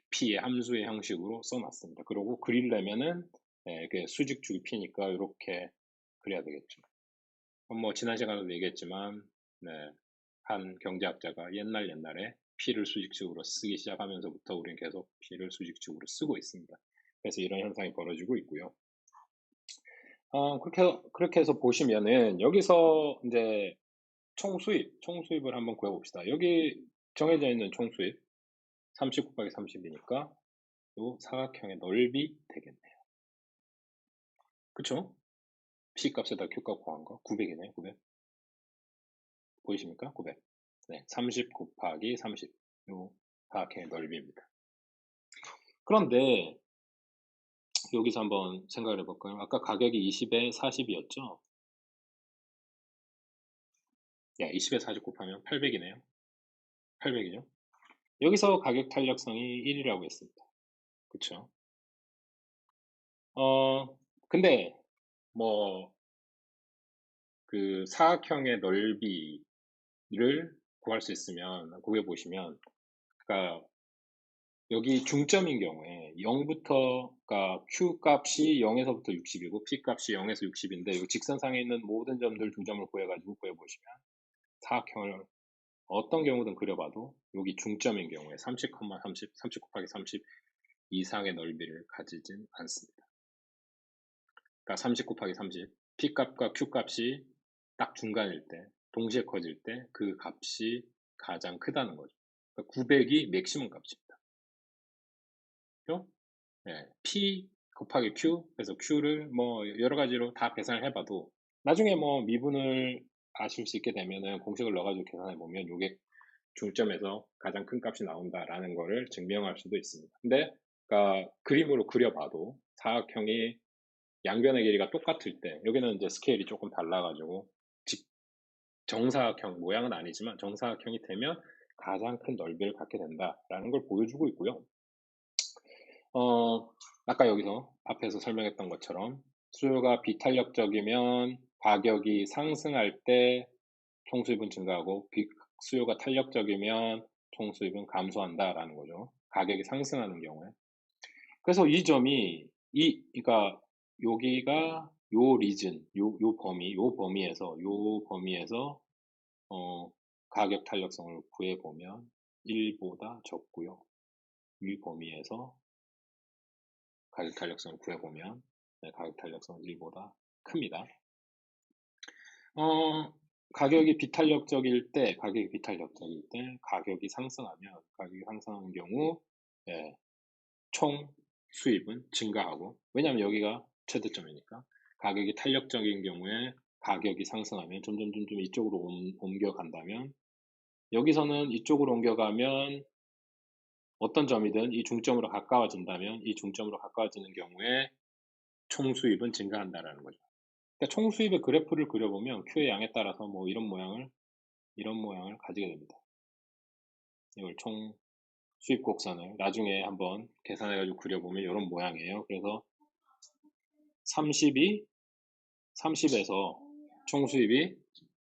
P의 함수의 형식으로 써놨습니다. 그리고 그리려면은 그 수직축이 P니까 이렇게 그려야 되겠죠. 뭐 지난 시간에도 얘기했지만 한 경제학자가 옛날에 P를 수직축으로 쓰기 시작하면서부터 우리는 계속 P를 수직축으로 쓰고 있습니다. 그래서 이런 현상이 벌어지고 있고요. 그렇게 해서 보시면은, 여기서 이제 총수입을 한번 구해봅시다. 여기 정해져 있는 총수입, 30 곱하기 30이니까, 요 사각형의 넓이 되겠네요. 그쵸? P 값에다 Q 값 구한 거, 900이네요, 900. 보이십니까? 900. 네, 30 곱하기 30. 요 사각형의 넓이입니다. 그런데, 여기서 한번 생각을 해볼까요? 아까 가격이 20에 40이었죠? 20에 40 곱하면 800이네요. 800이죠? 여기서 가격 탄력성이 1이라고 했습니다. 그쵸? 근데, 뭐, 그 사각형의 넓이를 구할 수 있으면, 구해보시면, 그러니까 여기 중점인 경우에 0부터, 그러니까 Q 값이 0에서부터 60이고, P 값이 0에서 60인데, 이 직선상에 있는 모든 점들 두 점을 구해가지고 구해보시면, 사각형을 어떤 경우든 그려봐도, 여기 중점인 경우에 30, 30 곱하기 30 이상의 넓이를 가지진 않습니다. 그러니까 30 곱하기 30, P 값과 Q 값이 딱 중간일 때, 동시에 커질 때 그 값이 가장 크다는 거죠. 그러니까 900이 맥시멈 값입니다. 그죠? P 곱하기 Q, 그래서 Q를 뭐 여러 가지로 다 계산을 해봐도 나중에 뭐 미분을 아실 수 있게 되면은 공식을 넣어가지고 계산해 보면 이게 중점에서 가장 큰 값이 나온다라는 거를 증명할 수도 있습니다. 근데 그러니까 그림으로 그려봐도 사각형이 양변의 길이가 똑같을 때, 여기는 이제 스케일이 조금 달라가지고 정사각형 모양은 아니지만 정사각형이 되면 가장 큰 넓이를 갖게 된다라는 걸 보여주고 있고요. 아까 여기서 앞에서 설명했던 것처럼 수요가 비탄력적이면 가격이 상승할 때 총수입은 증가하고 수요가 탄력적이면 총수입은 감소한다라는 거죠. 가격이 상승하는 경우에. 그래서 이 점이 그러니까 여기가 요 리즌, 요 범위에서 가격 탄력성을 구해보면 1보다 적고요. 이 범위에서 가격 탄력성을 구해보면 가격 탄력성은 1보다 큽니다. 가격이 비탄력적일 때, 가격이 상승하는 경우, 예, 총 수입은 증가하고, 왜냐하면 여기가 최대점이니까. 가격이 탄력적인 경우에 가격이 상승하면 점점 이쪽으로 옮겨간다면, 여기서는 이쪽으로 옮겨가면 어떤 점이든 이 중점으로 가까워진다면, 이 중점으로 가까워지는 경우에 총 수입은 증가한다라는 거죠. 그러니까 총 수입의 그래프를 그려보면 Q의 양에 따라서 뭐 이런 모양을 가지게 됩니다. 이걸 총 수입 곡선을 나중에 한번 계산해가지고 그려보면 이런 모양이에요. 그래서 30에서 총 수입이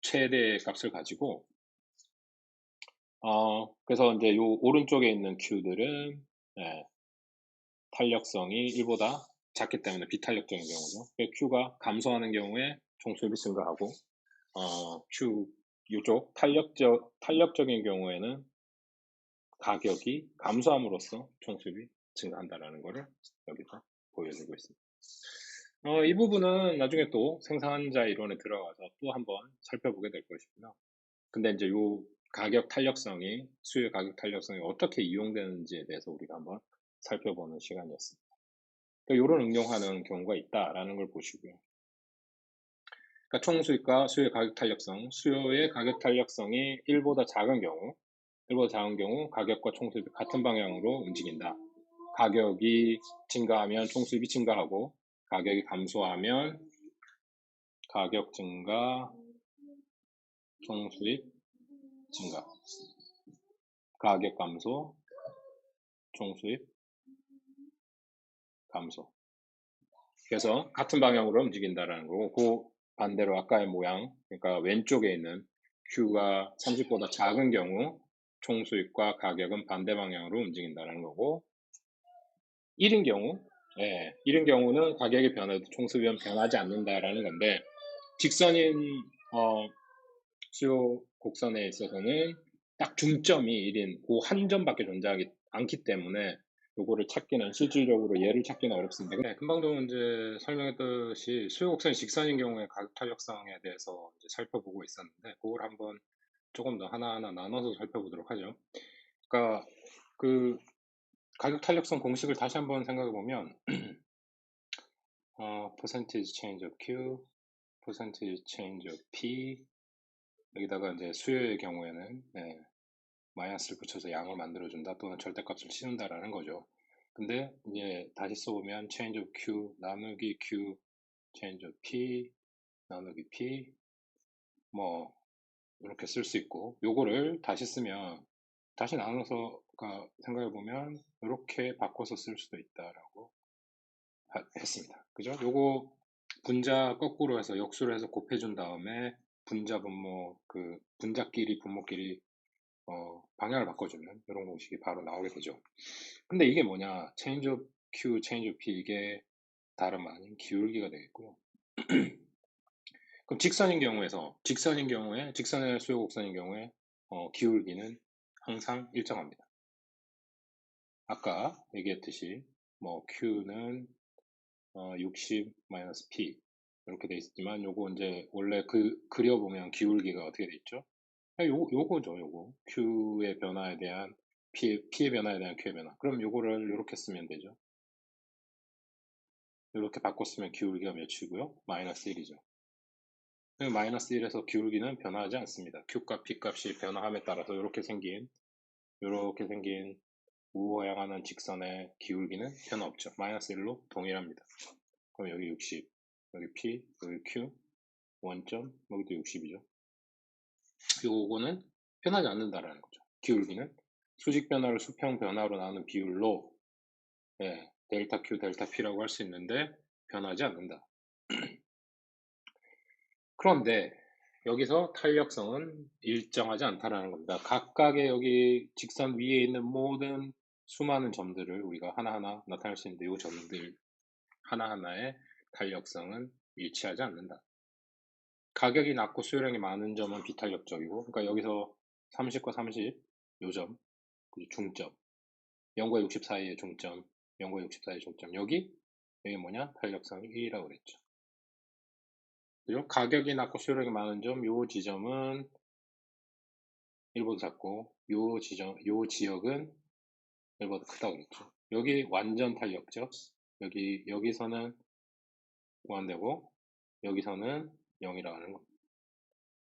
최대 값을 가지고, 그래서 이제 요 오른쪽에 있는 Q들은, 예, 탄력성이 1보다 작기 때문에 비탄력적인 경우죠. Q가 감소하는 경우에 총 수입이 증가하고, 이쪽 탄력적인 경우에는 가격이 감소함으로써 총 수입이 증가한다라는 것을 여기서 보여주고 있습니다. 이 부분은 나중에 또 생산자 이론에 들어가서 또 한번 살펴보게 될 것이고요. 근데 이제 요 수요 가격 탄력성이 어떻게 이용되는지에 대해서 우리가 한번 살펴보는 시간이었습니다. 이런 응용하는 경우가 있다라는 걸 보시고요. 그러니까 총 수익과 수요의 가격 탄력성, 수요의 가격 탄력성이 1보다 작은 경우 가격과 총 수입이 같은 방향으로 움직인다. 가격이 증가하면 총 수입이 증가하고, 가격이 감소하면 가격 증가, 총 수입 증가. 가격 감소, 총 수입 감소. 그래서 같은 방향으로 움직인다라는 거고, 그 반대로 아까의 모양, 그러니까 왼쪽에 있는 Q가 30보다 작은 경우 총 수입과 가격은 반대 방향으로 움직인다는 거고, 1인 경우, 예, 1인 경우는 가격이 변해도 총 수입은 변하지 않는다라는 건데, 직선인 수요 곡선에 있어서는 딱 중점이 1인 그 한 점밖에 존재하지 않기 때문에 요거를 실질적으로 얘를 찾기는 어렵습니다. 네, 금방도 이제 설명했듯이 수요 곡선이 직선인 경우에 가격 탄력성에 대해서 이제 살펴보고 있었는데, 그걸 한번 조금 더 하나하나 나눠서 살펴보도록 하죠. 그러니까 그 가격 탄력성 공식을 다시 한번 생각해 보면, percentage change of Q, percentage change of P, 여기다가 이제 수요의 경우에는, 네, 마이너스를 붙여서 양을 만들어준다 또는 절대값을 씌운다라는 거죠. 근데 이제 다시 써보면 change of Q 나누기 Q, change of P 나누기 P, 뭐 이렇게 쓸 수 있고, 요거를 다시 쓰면 다시 나눠서 생각해 보면 이렇게 바꿔서 쓸 수도 있다라고 했습니다. 그죠? 요거 분자 거꾸로 해서 역수로 해서 곱해준 다음에 분자끼리 분모끼리 방향을 바꿔주면 이런 공식이 바로 나오게 되죠. 근데 이게 뭐냐? change of Q, change of P, 이게 다름 아닌 기울기가 되겠고요. 그럼 직선의 수요 곡선인 경우에 기울기는 항상 일정합니다. 아까 얘기했듯이 뭐 Q는 60-P 이렇게 돼 있지만, 요거 이제 원래 그려보면 기울기가 어떻게 돼 있죠? 요거죠, 요거. Q의 변화에 대한 P의 변화에 대한 Q의 변화. 그럼 요거를 이렇게 쓰면 되죠. 이렇게 바꿔 쓰면 기울기가 몇이고요? 마이너스 1이죠. 마이너스 1에서 기울기는 변화하지 않습니다. Q값, P값이 변화함에 따라서 이렇게 생긴 우호 향하는 직선의 기울기는 변화 없죠. 마이너스 1로 동일합니다. 그럼 여기 60, 여기 P, 여기 Q, 원점, 여기도 60이죠. 요거는 변하지 않는다라는 거죠. 기울기는 수직 변화를 수평 변화로 나누는 비율로, 예, 델타 Q, 델타 P라고 할 수 있는데 변하지 않는다. 그런데 여기서 탄력성은 일정하지 않다라는 겁니다. 각각의 여기 직선 위에 있는 모든 수많은 점들을 우리가 하나하나 나타낼 수 있는데, 이 점들 하나하나의 탄력성은 일치하지 않는다. 가격이 낮고 수요량이 많은 점은 비탄력적이고, 그러니까 여기서 30과 30, 요점, 중점, 0과 60 사이의 중점, 0과 60 사이의 중점, 여기 뭐냐? 탄력성이 1이라고 그랬죠. 그죠? 가격이 낮고 수요량이 많은 점, 요 지점은 일보다 작고, 요 지역은 일보다 크다고 그랬죠. 여기 완전 탄력적. 여기서는 무한대고, 여기서는 0이라고 하는 겁니다.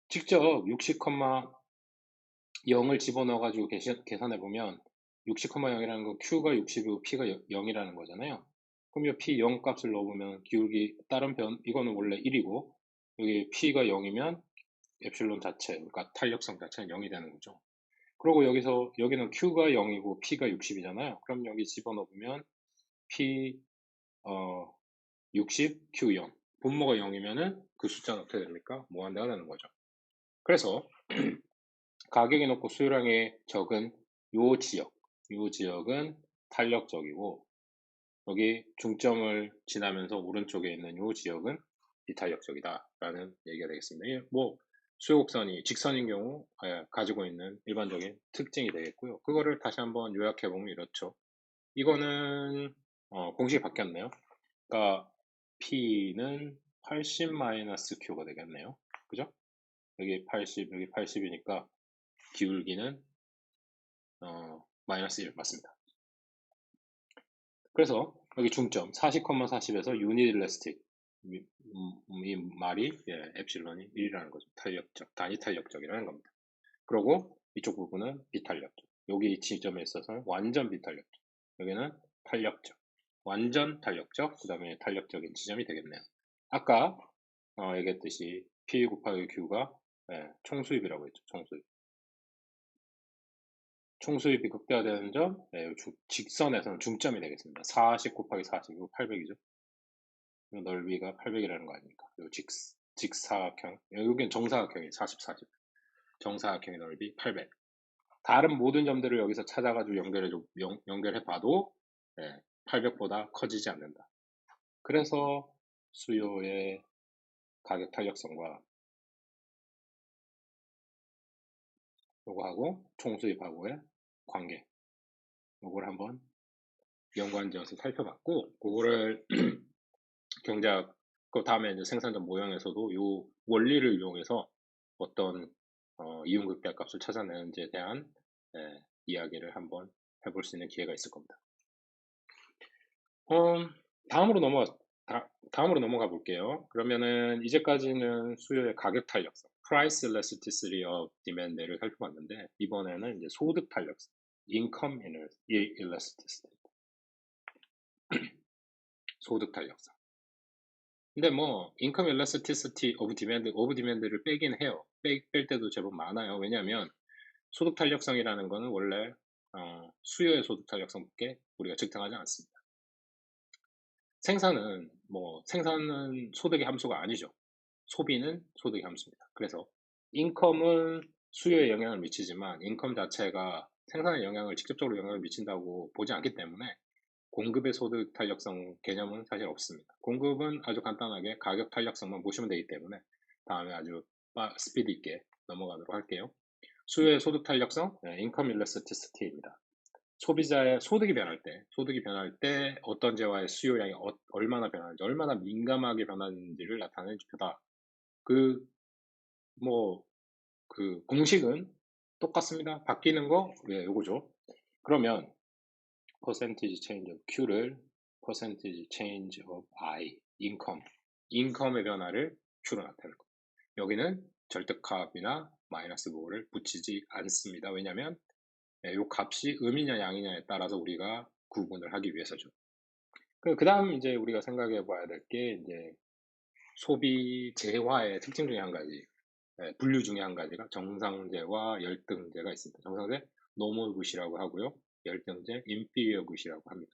직접 60,0을 집어넣어가지고 계산해보면 60,0이라는 건 Q가 60이고 P가 0이라는 거잖아요. 그럼 이 P 0 값을 넣어보면 기울기, 이거는 원래 1이고, 여기 P가 0이면 엡실론 자체, 그러니까 탄력성 자체는 0이 되는 거죠. 그리고 여기는 Q가 0이고 P가 60이잖아요. 그럼 여기 집어넣으면 P, 60, Q 0. 분모가 0이면은 그 숫자는 어떻게 됩니까? 무한대가 되는 거죠. 그래서 가격이 높고 수요량이 적은 요 지역은 탄력적이고, 여기 중점을 지나면서 오른쪽에 있는 요 지역은 비탄력적이다라는 얘기가 되겠습니다. 이게 뭐 수요곡선이 직선인 경우 가지고 있는 일반적인 특징이 되겠고요. 그거를 다시 한번 요약해 보면 이렇죠. 이거는 공식이 바뀌었네요. 그러니까 P는 80-Q가 되겠네요. 그죠? 여기 80, 여기 80이니까 기울기는 마이너스 1 맞습니다. 그래서 여기 중점 40,40에서 유닛일래스틱 이 말이 엡실론이 1이라는 거죠. 단위 탄력적이라는 겁니다. 그리고 이쪽 부분은 비탄력적. 여기 이 지점에 있어서는 완전 비탄력적. 여기는 탄력적. 완전 탄력적, 그 다음에 탄력적인 지점이 되겠네요. 아까 얘기했듯이 P 곱하기 Q가 총수입이라고 했죠. 총수입이 극대화되는 점, 직선에서는 중점이 되겠습니다. 40 곱하기 40, 이거 800이죠. 넓이가 800이라는 거 아닙니까? 요 직사각형, 여기는 정사각형이 40, 40. 정사각형의 넓이 800. 다른 모든 점들을 여기서 찾아가지고 연결해 봐도 800보다 커지지 않는다. 그래서 수요의 가격 탄력성과 요거하고 총수입하고의 관계, 요걸 한번 연관지어서 살펴봤고, 그거를 경작, 그 다음에 이제 생산점 모형에서도 이 원리를 이용해서 어떤 이윤극대 값을 찾아내는지에 대한 이야기를 한번 해볼 수 있는 기회가 있을 겁니다. 어, 다음으로 다음으로 넘어가 볼게요. 그러면은 이제까지는 수요의 가격 탄력성, price elasticity of demand를 살펴봤는데, 이번에는 이제 소득 탄력성, income elasticity, 소득 탄력성. 근데 뭐 income elasticity of demand를 빼긴 해요. 뺄 때도 제법 많아요. 왜냐하면 소득 탄력성이라는 거는 원래 수요의 소득 탄력성밖에 우리가 측정하지 않습니다. 생산은 소득의 함수가 아니죠. 소비는 소득의 함수입니다. 그래서 인컴은 수요에 영향을 미치지만 인컴 자체가 생산에 직접적으로 영향을 미친다고 보지 않기 때문에 공급의 소득 탄력성 개념은 사실 없습니다. 공급은 아주 간단하게 가격 탄력성만 보시면 되기 때문에 다음에 아주 스피드 있게 넘어가도록 할게요. 수요의 소득 탄력성, 인컴 일러스티시티입니다. 소비자의 소득이 변할 때 어떤 재화의 수요량이 얼마나 변하는지, 얼마나 민감하게 변하는지를 나타내는 지표다. 그 공식은 똑같습니다. 바뀌는 거, 요거죠. 그러면 percentage change of Q를 percentage change of I, 인컴의 변화를 Q로 나타낼 겁니다. 여기는 절대값이나 마이너스 부호를 붙이지 않습니다. 왜냐하면 이 값이 음이냐 양이냐에 따라서 우리가 구분을 하기 위해서죠. 그 다음 이제 우리가 생각해 봐야 될 게 이제 소비 재화의 특징 중에 한 가지, 분류 중에 한 가지가 정상재와 열등재가 있습니다. 정상재 노멀 굿이라고 하고요. 열등재 인피리어 굿이라고 합니다.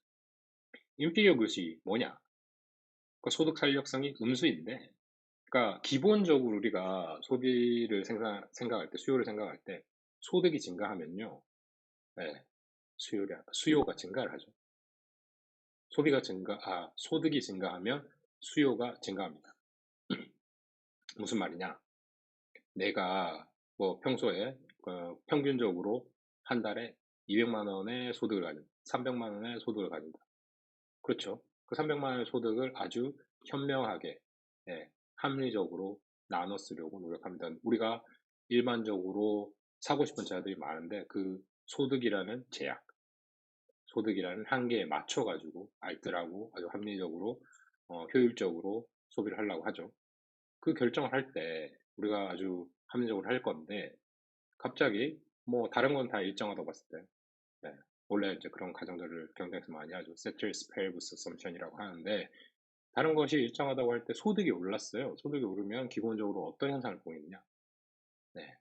인피리어 굿이 뭐냐? 그 소득 탄력성이 음수인데, 그러니까 기본적으로 우리가 소비를 생각할 때, 수요를 생각할 때 소득이 증가하면요, 네, 수요가 증가를 하죠. 소득이 증가하면 수요가 증가합니다. 무슨 말이냐? 내가 뭐 평소에 평균적으로 한 달에 200만 원의 소득을 가진다. 300만 원의 소득을 가진다. 그렇죠. 그 300만 원의 소득을 아주 현명하게 합리적으로 나눠 쓰려고 노력합니다. 우리가 일반적으로 사고 싶은 제약들이 많은데 그 소득이라는 제약, 소득이라는 한계에 맞춰가지고 알뜰하고 아주 합리적으로 효율적으로 소비를 하려고 하죠. 그 결정을 할 때 우리가 아주 합리적으로 할 건데 갑자기 뭐 다른 건 다 일정하다고 봤을 때 네, 원래 이제 그런 가정들을 경쟁에서 많이 하죠. Ceteris paribus assumption이라고 하는데 다른 것이 일정하다고 할 때 소득이 올랐어요. 소득이 오르면 기본적으로 어떤 현상을 보이느냐? 네,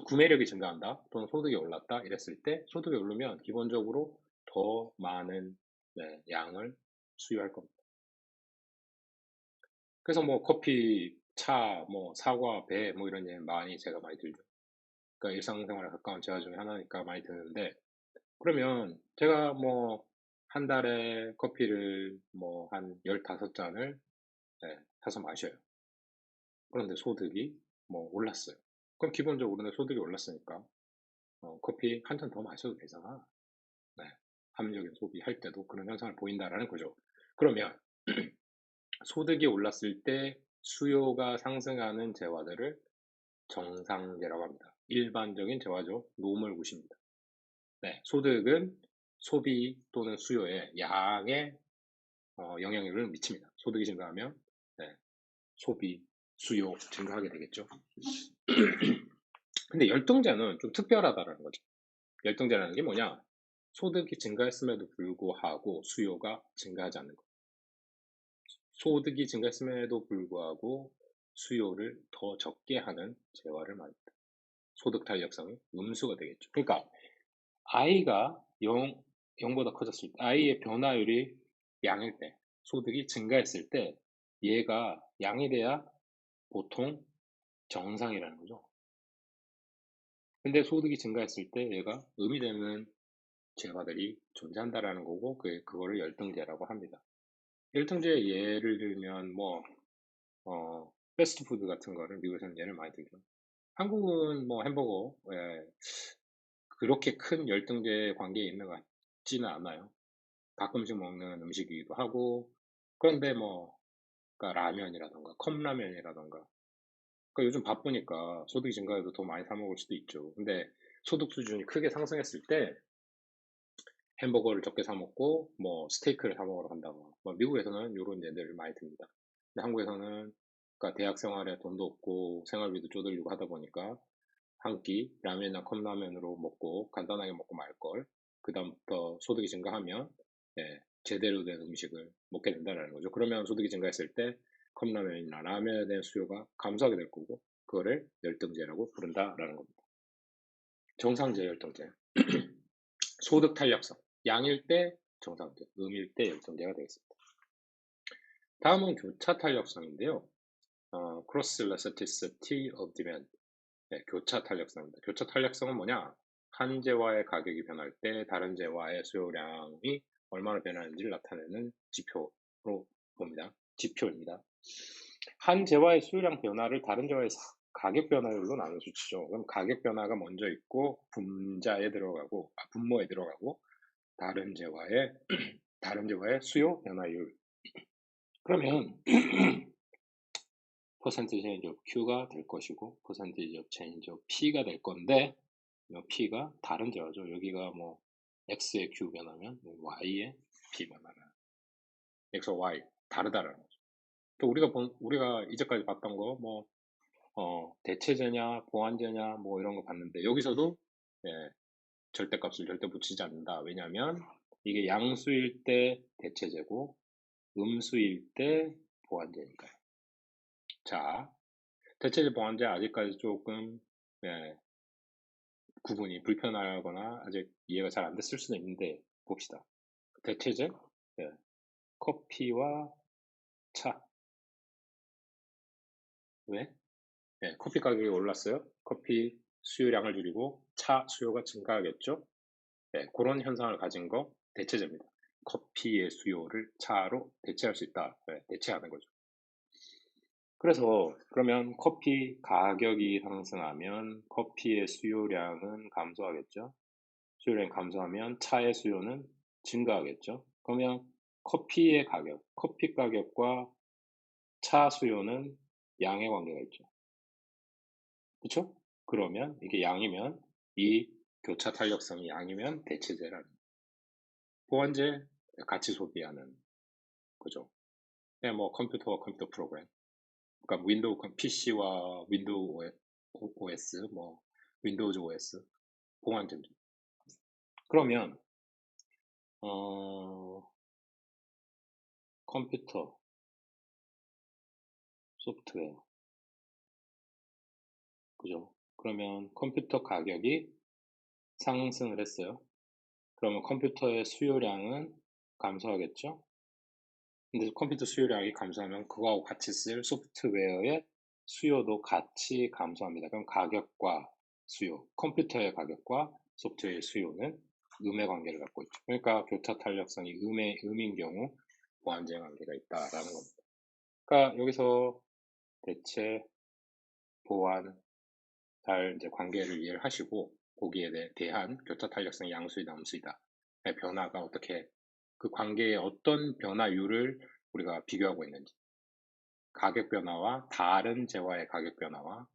구매력이 증가한다 또는 소득이 올랐다 이랬을 때 소득이 오르면 기본적으로 더 많은 네, 양을 수요할 겁니다. 그래서 뭐 커피, 차, 뭐 사과, 배 뭐 이런 예 많이 제가 많이 들죠. 그러니까 일상생활에 가까운 재화 중에 하나니까 많이 드는데 그러면 제가 뭐 한 달에 커피를 뭐 한 15잔을 타서 마셔요. 그런데 소득이 뭐 올랐어요. 그럼 기본적으로 내 소득이 올랐으니까 커피 한 잔 더 마셔도 되잖아. 네. 합리적인 소비할 때도 그런 현상을 보인다라는 거죠. 그러면 소득이 올랐을 때 수요가 상승하는 재화들을 정상재라고 합니다. 일반적인 재화죠. 노멀 굿입니다. 네, 소득은 소비 또는 수요의 양에 영향력을 미칩니다. 소득이 증가하면 네, 소비, 수요 증가하게 되겠죠. 근데 열등제는 좀 특별하다라는 거죠. 열등제라는 게 뭐냐? 소득이 증가했음에도 불구하고 수요가 증가하지 않는 것. 소득이 증가했음에도 불구하고 수요를 더 적게 하는 재화를 말합니다. 소득 탄력성이 음수가 되겠죠. 그러니까 i가 0보다 커졌을 때, i의 변화율이 양일 때, 소득이 증가했을 때 얘가 양이 돼야 보통 정상이라는 거죠. 근데 소득이 증가했을 때 얘가 음이 되는 재화들이 존재한다라는 거고 그거를 열등제라고 합니다. 열등제 예를 들면 뭐 패스트푸드 같은 거를 미국에서는 예를 많이 들죠. 한국은 뭐 햄버거 그렇게 큰 열등제 관계에 있는 것 같지는 않아요. 가끔씩 먹는 음식이기도 하고 그런데 뭐 그러니까 라면이라던가 컵라면이라던가 그러니까 요즘 바쁘니까 소득이 증가해도 더 많이 사 먹을 수도 있죠. 근데 소득 수준이 크게 상승했을 때 햄버거를 적게 사 먹고 뭐 스테이크를 사 먹으러 간다고. 뭐 미국에서는 이런 예들을 많이 듭니다. 근데 한국에서는 그러니까 대학 생활에 돈도 없고 생활비도 쪼들리고 하다 보니까 한 끼 라면이나 컵라면으로 먹고 간단하게 먹고 말 걸. 그다음부터 소득이 증가하면 제대로 된 음식을 먹게 된다는 거죠. 그러면 소득이 증가했을 때 컵라면이나 라면에 대한 수요가 감소하게 될 거고 그거를 열등제라고 부른다라는 겁니다. 정상제 열등제. 소득 탄력성. 양일 때 정상제, 음일 때 열등제가 되겠습니다. 다음은 교차 탄력성인데요. cross elasticity of demand. 네, 교차 탄력성입니다. 교차 탄력성은 뭐냐? 한 재화의 가격이 변할 때 다른 재화의 수요량이 얼마나 변하는지를 나타내는 지표로 봅니다. 지표입니다. 한 재화의 수요량 변화를 다른 재화의 가격 변화율로 나눠 주시죠. 그럼 가격 변화가 먼저 있고 분자에 들어가고 분모에 들어가고 다른 재화의 다른 재화의 수요 변화율. 그러면 퍼센티지 체인지 오브 Q가 될 것이고 퍼센티지 오브 체인지 오브 P가 될 건데 이 P가 다른 재화죠. 여기가 뭐 X의 Q 변하면 Y의 P 변하는 X와 Y 다르다라는 거죠. 또 우리가 이제까지 봤던 거 뭐 대체제냐 보완제냐 뭐 이런 거 봤는데 여기서도 예, 절대값을 절대 붙이지 않는다. 왜냐하면 이게 양수일 때 대체제고 음수일 때 보완제니까요. 자, 대체제 보완제 아직까지 조금 예, 구분이 불편하거나 아직 이해가 잘 안 됐을 수도 있는데 봅시다. 대체제 예, 커피와 차 왜? 예, 커피 가격이 올랐어요. 커피 수요량을 줄이고 차 수요가 증가하겠죠. 예, 그런 현상을 가진 거 대체제입니다. 커피의 수요를 차로 대체할 수 있다. 예, 대체하는 거죠. 그래서 그러면 커피 가격이 상승하면 커피의 수요량은 감소하겠죠. 수요량이 감소하면 차의 수요는 증가하겠죠. 그러면 커피 가격과 차 수요는 양의 관계가 있죠. 그쵸? 그러면 이게 양이면 이 교차 탄력성이 양이면 대체제라는 보완제 같이 소비하는 거죠. 그냥 뭐 컴퓨터와 컴퓨터 프로그램, 그러니까 윈도우 PC와 윈도우 OS, 뭐 윈도우즈 OS 보완제죠. 그러면 어, 컴퓨터 소프트웨어, 그죠? 그러면 컴퓨터 가격이 상승을 했어요. 그러면 컴퓨터의 수요량은 감소하겠죠? 근데 컴퓨터 수요량이 감소하면 그거하고 같이 쓸 소프트웨어의 수요도 같이 감소합니다. 그럼 가격과 수요, 컴퓨터의 가격과 소프트웨어의 수요는 음의 관계를 갖고 있죠. 그러니까 교차 탄력성이 음인 경우 보완제 관계가 있다라는 겁니다. 그러니까 여기서 대체, 보완, 잘 이제 관계를 이해를 하시고 거기에 대한 교차 탄력성이 양수이다, 음수이다. 변화가 어떻게 그 관계의 어떤 변화율을 우리가 비교하고 있는지 가격 변화와 다른 재화의 가격 변화와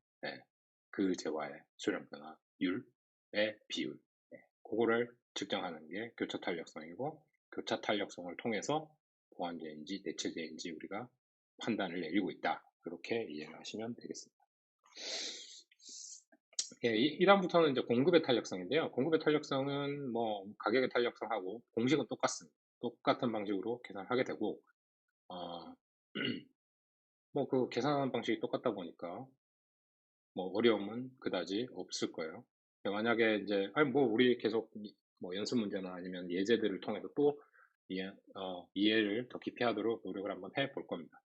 그 재화의 수량 변화율의 비율 그거를 측정하는 게 교차 탄력성이고 교차 탄력성을 통해서 보완제인지 대체제인지 우리가 판단을 내리고 있다. 그렇게 이해를 하시면 되겠습니다. 예, 이 다음부터는 이제 공급의 탄력성인데요. 공급의 탄력성은 뭐 가격의 탄력성하고 공식은 똑같습니다. 똑같은 방식으로 계산하게 되고 뭐 그 계산하는 방식이 똑같다 보니까 뭐 어려움은 그다지 없을 거예요. 만약에 이제 아니 뭐 우리 계속 뭐 연습 문제나 아니면 예제들을 통해서 또 이해를 더 깊이 하도록 노력을 한번 해볼 겁니다.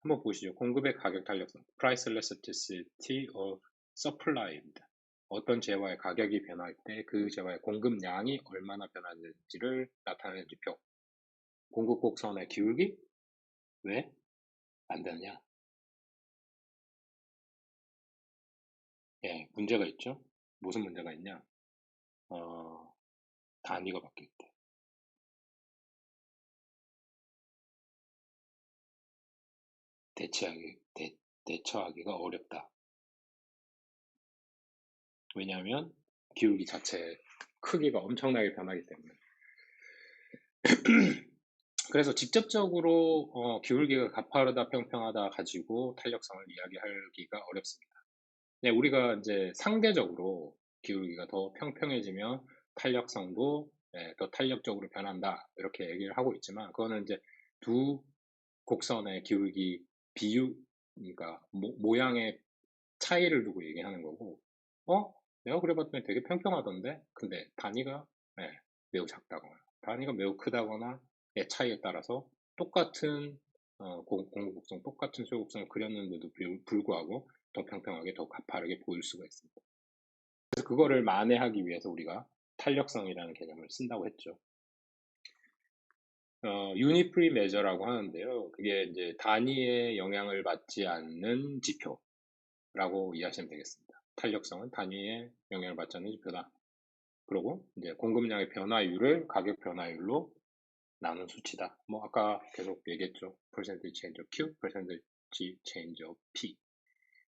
한번 보시죠. 공급의 가격 탄력성, price elasticity of supply입니다. 어떤 재화의 가격이 변할 때 그 재화의 공급량이 얼마나 변하는지를 나타내는 지표. 공급 곡선의 기울기? 왜 안 되느냐? 예, 문제가 있죠. 무슨 문제가 있냐? 어, 단위가 바뀔 때. 대체하기, 대처하기가 어렵다. 왜냐하면 기울기 자체의 크기가 엄청나게 변하기 때문에. 그래서 직접적으로 기울기가 가파르다, 평평하다 가지고 탄력성을 이야기하기가 어렵습니다. 네, 우리가 이제 상대적으로 기울기가 더 평평해지면 탄력성도 더 탄력적으로 변한다 이렇게 얘기를 하고 있지만 그거는 이제 두 곡선의 기울기 비율, 그러니까 모양의 차이를 두고 얘기하는 거고, 내가 그래봤더니 되게 평평하던데? 근데 단위가 매우 작다거나, 단위가 매우 크다거나, 의 차이에 따라서 똑같은 공급곡선, 똑같은 소요곡선을 그렸는데도 불구하고 더 평평하게, 더 가파르게 보일 수가 있습니다. 그래서 그거를 만회하기 위해서 우리가 탄력성이라는 개념을 쓴다고 했죠. 유니프리 메저라고 하는데요. 그게 이제 단위의 영향을 받지 않는 지표라고 이해하시면 되겠습니다. 탄력성은 단위의 영향을 받지 않는 지표다. 그리고 이제 공급량의 변화율을 가격 변화율로 나눈 수치다. 뭐 아까 계속 얘기했죠. percentage change of Q, percentage change of P.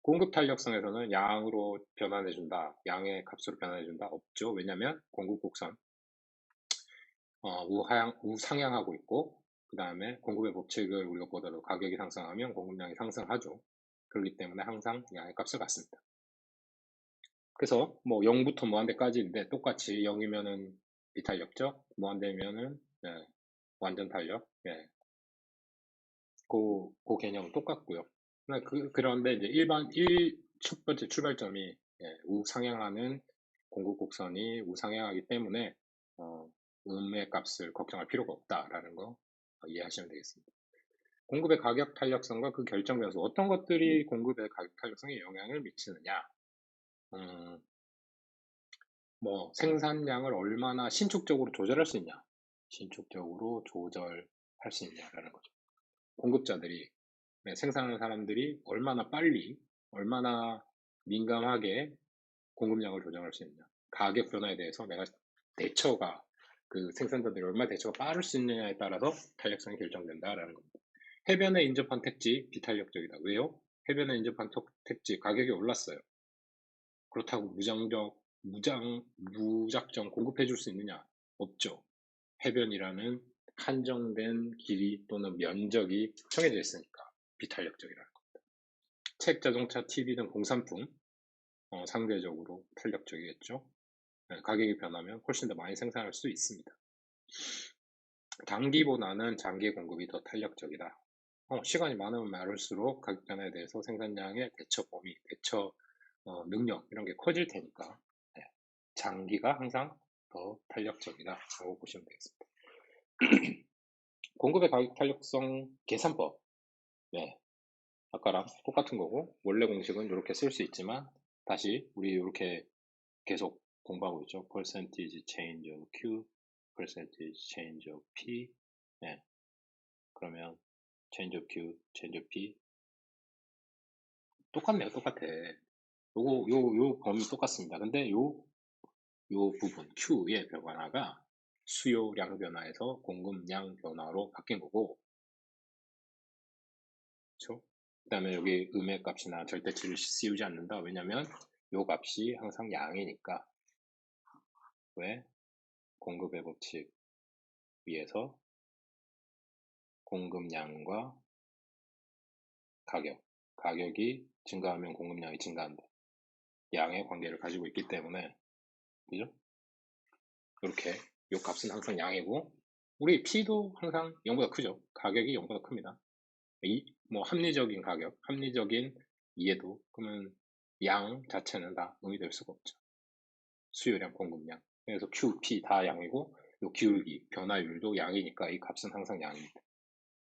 공급 탄력성에서는 양으로 변환해준다. 양의 값으로 변환해준다. 없죠. 왜냐하면 공급 곡선 우상향하고 있고 그 다음에 공급의 법칙을 우리가 보더라도 가격이 상승하면 공급량이 상승하죠. 그렇기 때문에 항상 양의 값을 갖습니다. 그래서 뭐 0부터 무한대까지인데 똑같이 0이면은 비탄력적, 무한대면은 완전 탄력, 그 개념은 똑같고요. 그런데 이제 첫 번째 출발점이 우상향하는 공급 곡선이 우상향하기 때문에 음의 값을 걱정할 필요가 없다라는 거 이해하시면 되겠습니다. 공급의 가격 탄력성과 그 결정 변수 어떤 것들이 공급의 가격 탄력성에 영향을 미치느냐? 뭐 생산량을 얼마나 신축적으로 조절할 수 있냐? 신축적으로 조절할 수 있냐라는 거죠. 공급자들이 생산하는 사람들이 얼마나 빨리, 얼마나 민감하게 공급량을 조정할 수 있냐. 가격 변화에 대해서 내가 그 생산자들이 얼마나 대처가 빠를 수 있느냐에 따라서 탄력성이 결정된다라는 겁니다. 해변에 인접한 택지 비탄력적이다. 왜요? 해변에 인접한 택지 가격이 올랐어요. 그렇다고 무작정 공급해 줄 수 있느냐? 없죠. 해변이라는 한정된 길이 또는 면적이 정해져 있으니까 비탄력적이라는 겁니다. 책, 자동차, TV 등 공산품 상대적으로 탄력적이겠죠. 네, 가격이 변하면 훨씬 더 많이 생산할 수 있습니다. 단기보다는 장기 공급이 더 탄력적이다. 시간이 많으면 많을수록 가격 변화에 대해서 생산량의 대처 범위, 대처 능력 이런 게 커질 테니까 네, 장기가 항상 더 탄력적이다라고 보시면 되겠습니다. 공급의 가격 탄력성 계산법. 네, 아까랑 똑같은 거고 원래 공식은 이렇게 쓸 수 있지만 다시 우리 이렇게 계속 공부하고 있죠. percentage change of Q, percentage change of P. 네, 그러면 change of Q, change of P 똑같네요. 똑같아. 요 범위 똑같습니다. 근데 요 부분 Q의 변화가 수요량 변화에서 공급량 변화로 바뀐 거고, 그렇죠? 그다음에 여기 음의 값이나 절대치를 씌우지 않는다. 왜냐면 요 값이 항상 양이니까. 왜? 공급의 법칙 위에서 공급량과 가격이 증가하면 공급량이 증가한다. 양의 관계를 가지고 있기 때문에, 그죠? 이렇게 요 값은 항상 양이고, 우리 P도 항상 0보다 크죠. 가격이 0보다 큽니다. 뭐 합리적인 가격, 합리적인 이해도, 그러면 양 자체는 다 의미될 수가 없죠. 수요량, 공급량. 그래서 Q, P 다 양이고, 요 기울기, 변화율도 양이니까 이 값은 항상 양입니다.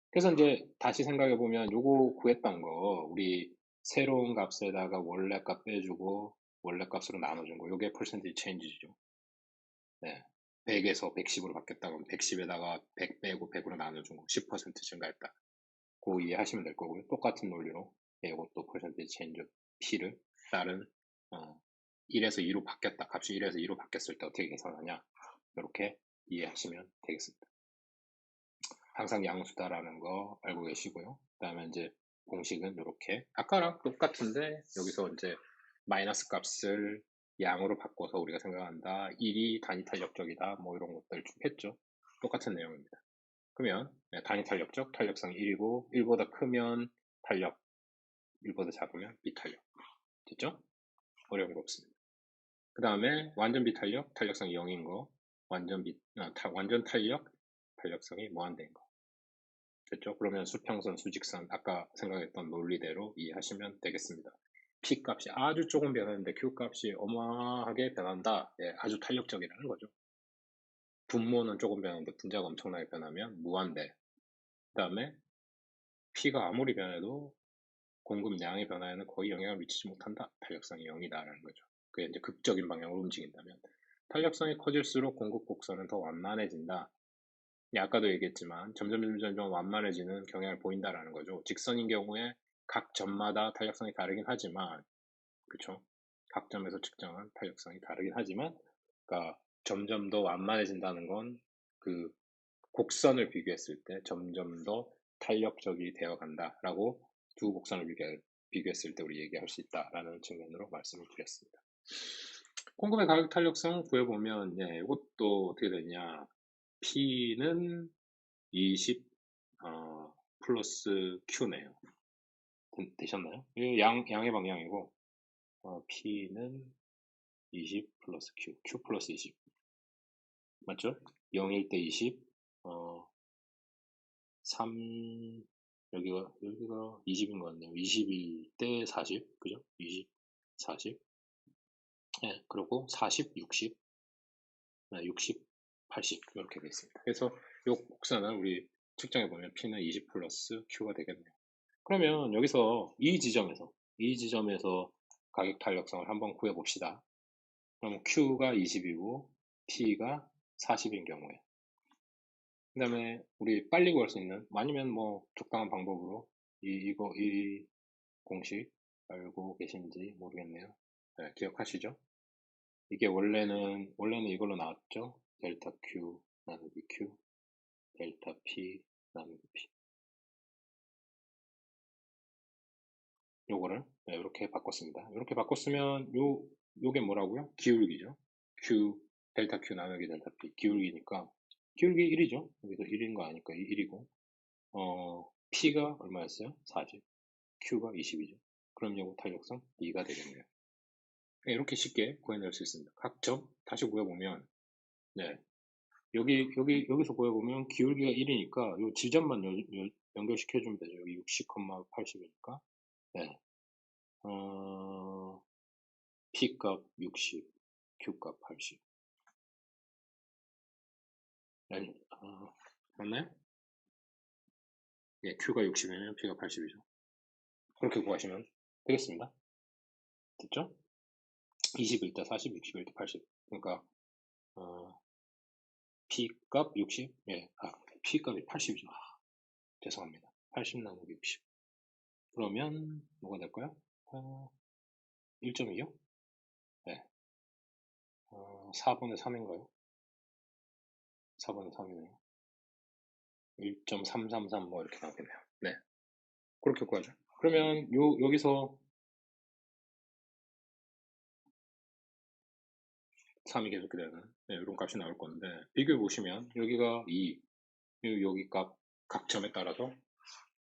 그래서 이제 다시 생각해 보면 요거 구했던 거, 우리 새로운 값에다가 원래 값 빼주고, 원래 값으로 나눠준 거, 요게 퍼센티지 체인지죠. 네. 100에서 110으로 바뀌었다 그러면 110에다가 100 빼고 100으로 나눠준 거, 10% 증가했다. 그거 이해하시면 될 거고요. 똑같은 논리로 이것도 퍼센티지 체인지 P를 다른 1에서 2로 바뀌었다. 값이 1에서 2로 바뀌었을 때 어떻게 계산하냐. 이렇게 이해하시면 되겠습니다. 항상 양수다라는 거 알고 계시고요. 그 다음에 이제 공식은 이렇게 아까랑 똑같은데 여기서 이제 마이너스 값을 양으로 바꿔서 우리가 생각한다. 1이 단위 탄력적이다. 뭐 이런 것들 좀 했죠. 똑같은 내용입니다. 그러면 단위 탄력적, 탄력성 1이고 1보다 크면 탄력, 1보다 작으면 비탄력. 됐죠? 어려운 거 없습니다. 그 다음에 완전 비탄력, 탄력성이 0인 거, 완전 탄력, 탄력성이 무한대인 거. 됐죠? 그러면 수평선, 수직선, 아까 생각했던 논리대로 이해하시면 되겠습니다. P 값이 아주 조금 변하는데 Q 값이 어마하게 변한다. 예, 아주 탄력적이라는 거죠. 분모는 조금 변하는데 분자가 엄청나게 변하면 무한대. 그 다음에 P가 아무리 변해도 공급량의 변화에는 거의 영향을 미치지 못한다. 탄력성이 0이다라는 거죠. 그게 이제 극적인 방향으로 움직인다면. 탄력성이 커질수록 공급 곡선은 더 완만해진다. 아까도 얘기했지만 점점 완만해지는 경향을 보인다라는 거죠. 직선인 경우에 각 점마다 탄력성이 다르긴 하지만, 그렇죠? 각 점에서 측정한 탄력성이 다르긴 하지만, 그러니까 점점 더 완만해진다는 건 그 곡선을 비교했을 때 점점 더 탄력적이 되어 간다라고 두 곡선을 비교했을 때 우리 얘기할 수 있다라는 측면으로 말씀을 드렸습니다. 공급의 가격 탄력성 구해보면 이것도 어떻게 되냐. P는 20 플러스 Q네요. 되셨나요? 양의 방향이고 P는 20 플러스 Q 플러스 20 맞죠? 0일 때 20, 3 여기가 20인 것 같네요. 20일 때 40, 그죠? 20, 40. 네, 그리고 40, 60, 60, 80 이렇게 되어 있습니다. 그래서 이 곡선은 우리 측정해 보면 P는 20 플러스 Q가 되겠네요. 그러면 여기서 이 지점에서 가격 탄력성을 한번 구해 봅시다. 그럼 Q가 20이고 P가 40인 경우에 그 다음에 우리 빨리 구할 수 있는 아니면 뭐 적당한 방법으로 이 공식 알고 계신지 모르겠네요. 네, 기억하시죠? 이게 원래는 이걸로 나왔죠. 델타 Q 나누기 Q, 델타 P 나누기 P. 요거를 이렇게 바꿨습니다. 이렇게 바꿨으면 요게 뭐라고요? 기울기죠. Q, 델타 Q 나누기 델타 P. 기울기니까 기울기 1이죠. 여기서 1인 거 아니까 1이고 P가 얼마였어요? 4죠. Q가 20이죠. 그럼 요거 탄력성 2가 되겠네요. 이렇게 쉽게 구해낼 수 있습니다. 각 점 다시 구해보면 네, 여기서 구해보면 기울기가 1이니까 요 지점만 연결시켜주면 되죠. 여기 60, 80이니까 네. P값 60, Q값 80. 아니, 맞나요? 예, Q가 60이면 P가 80이죠. 그렇게 구하시면 되겠습니다. 됐죠? 20일 때 40, 60일 때 80. 그러니까, P값 60, 예, P값이 80이죠. 죄송합니다. 80 나누기 60. 그러면, 뭐가 될까요? 1.2요? 네. 4분의 3인가요? 4분의 3이네요. 1.333 뭐 이렇게 나오겠네요. 네. 그렇게 구하죠. 그러면 여기서 3이 계속 되는 이런 값이 나올 건데 비교해 보시면 여기가 2, 여기 값 각 점에 따라서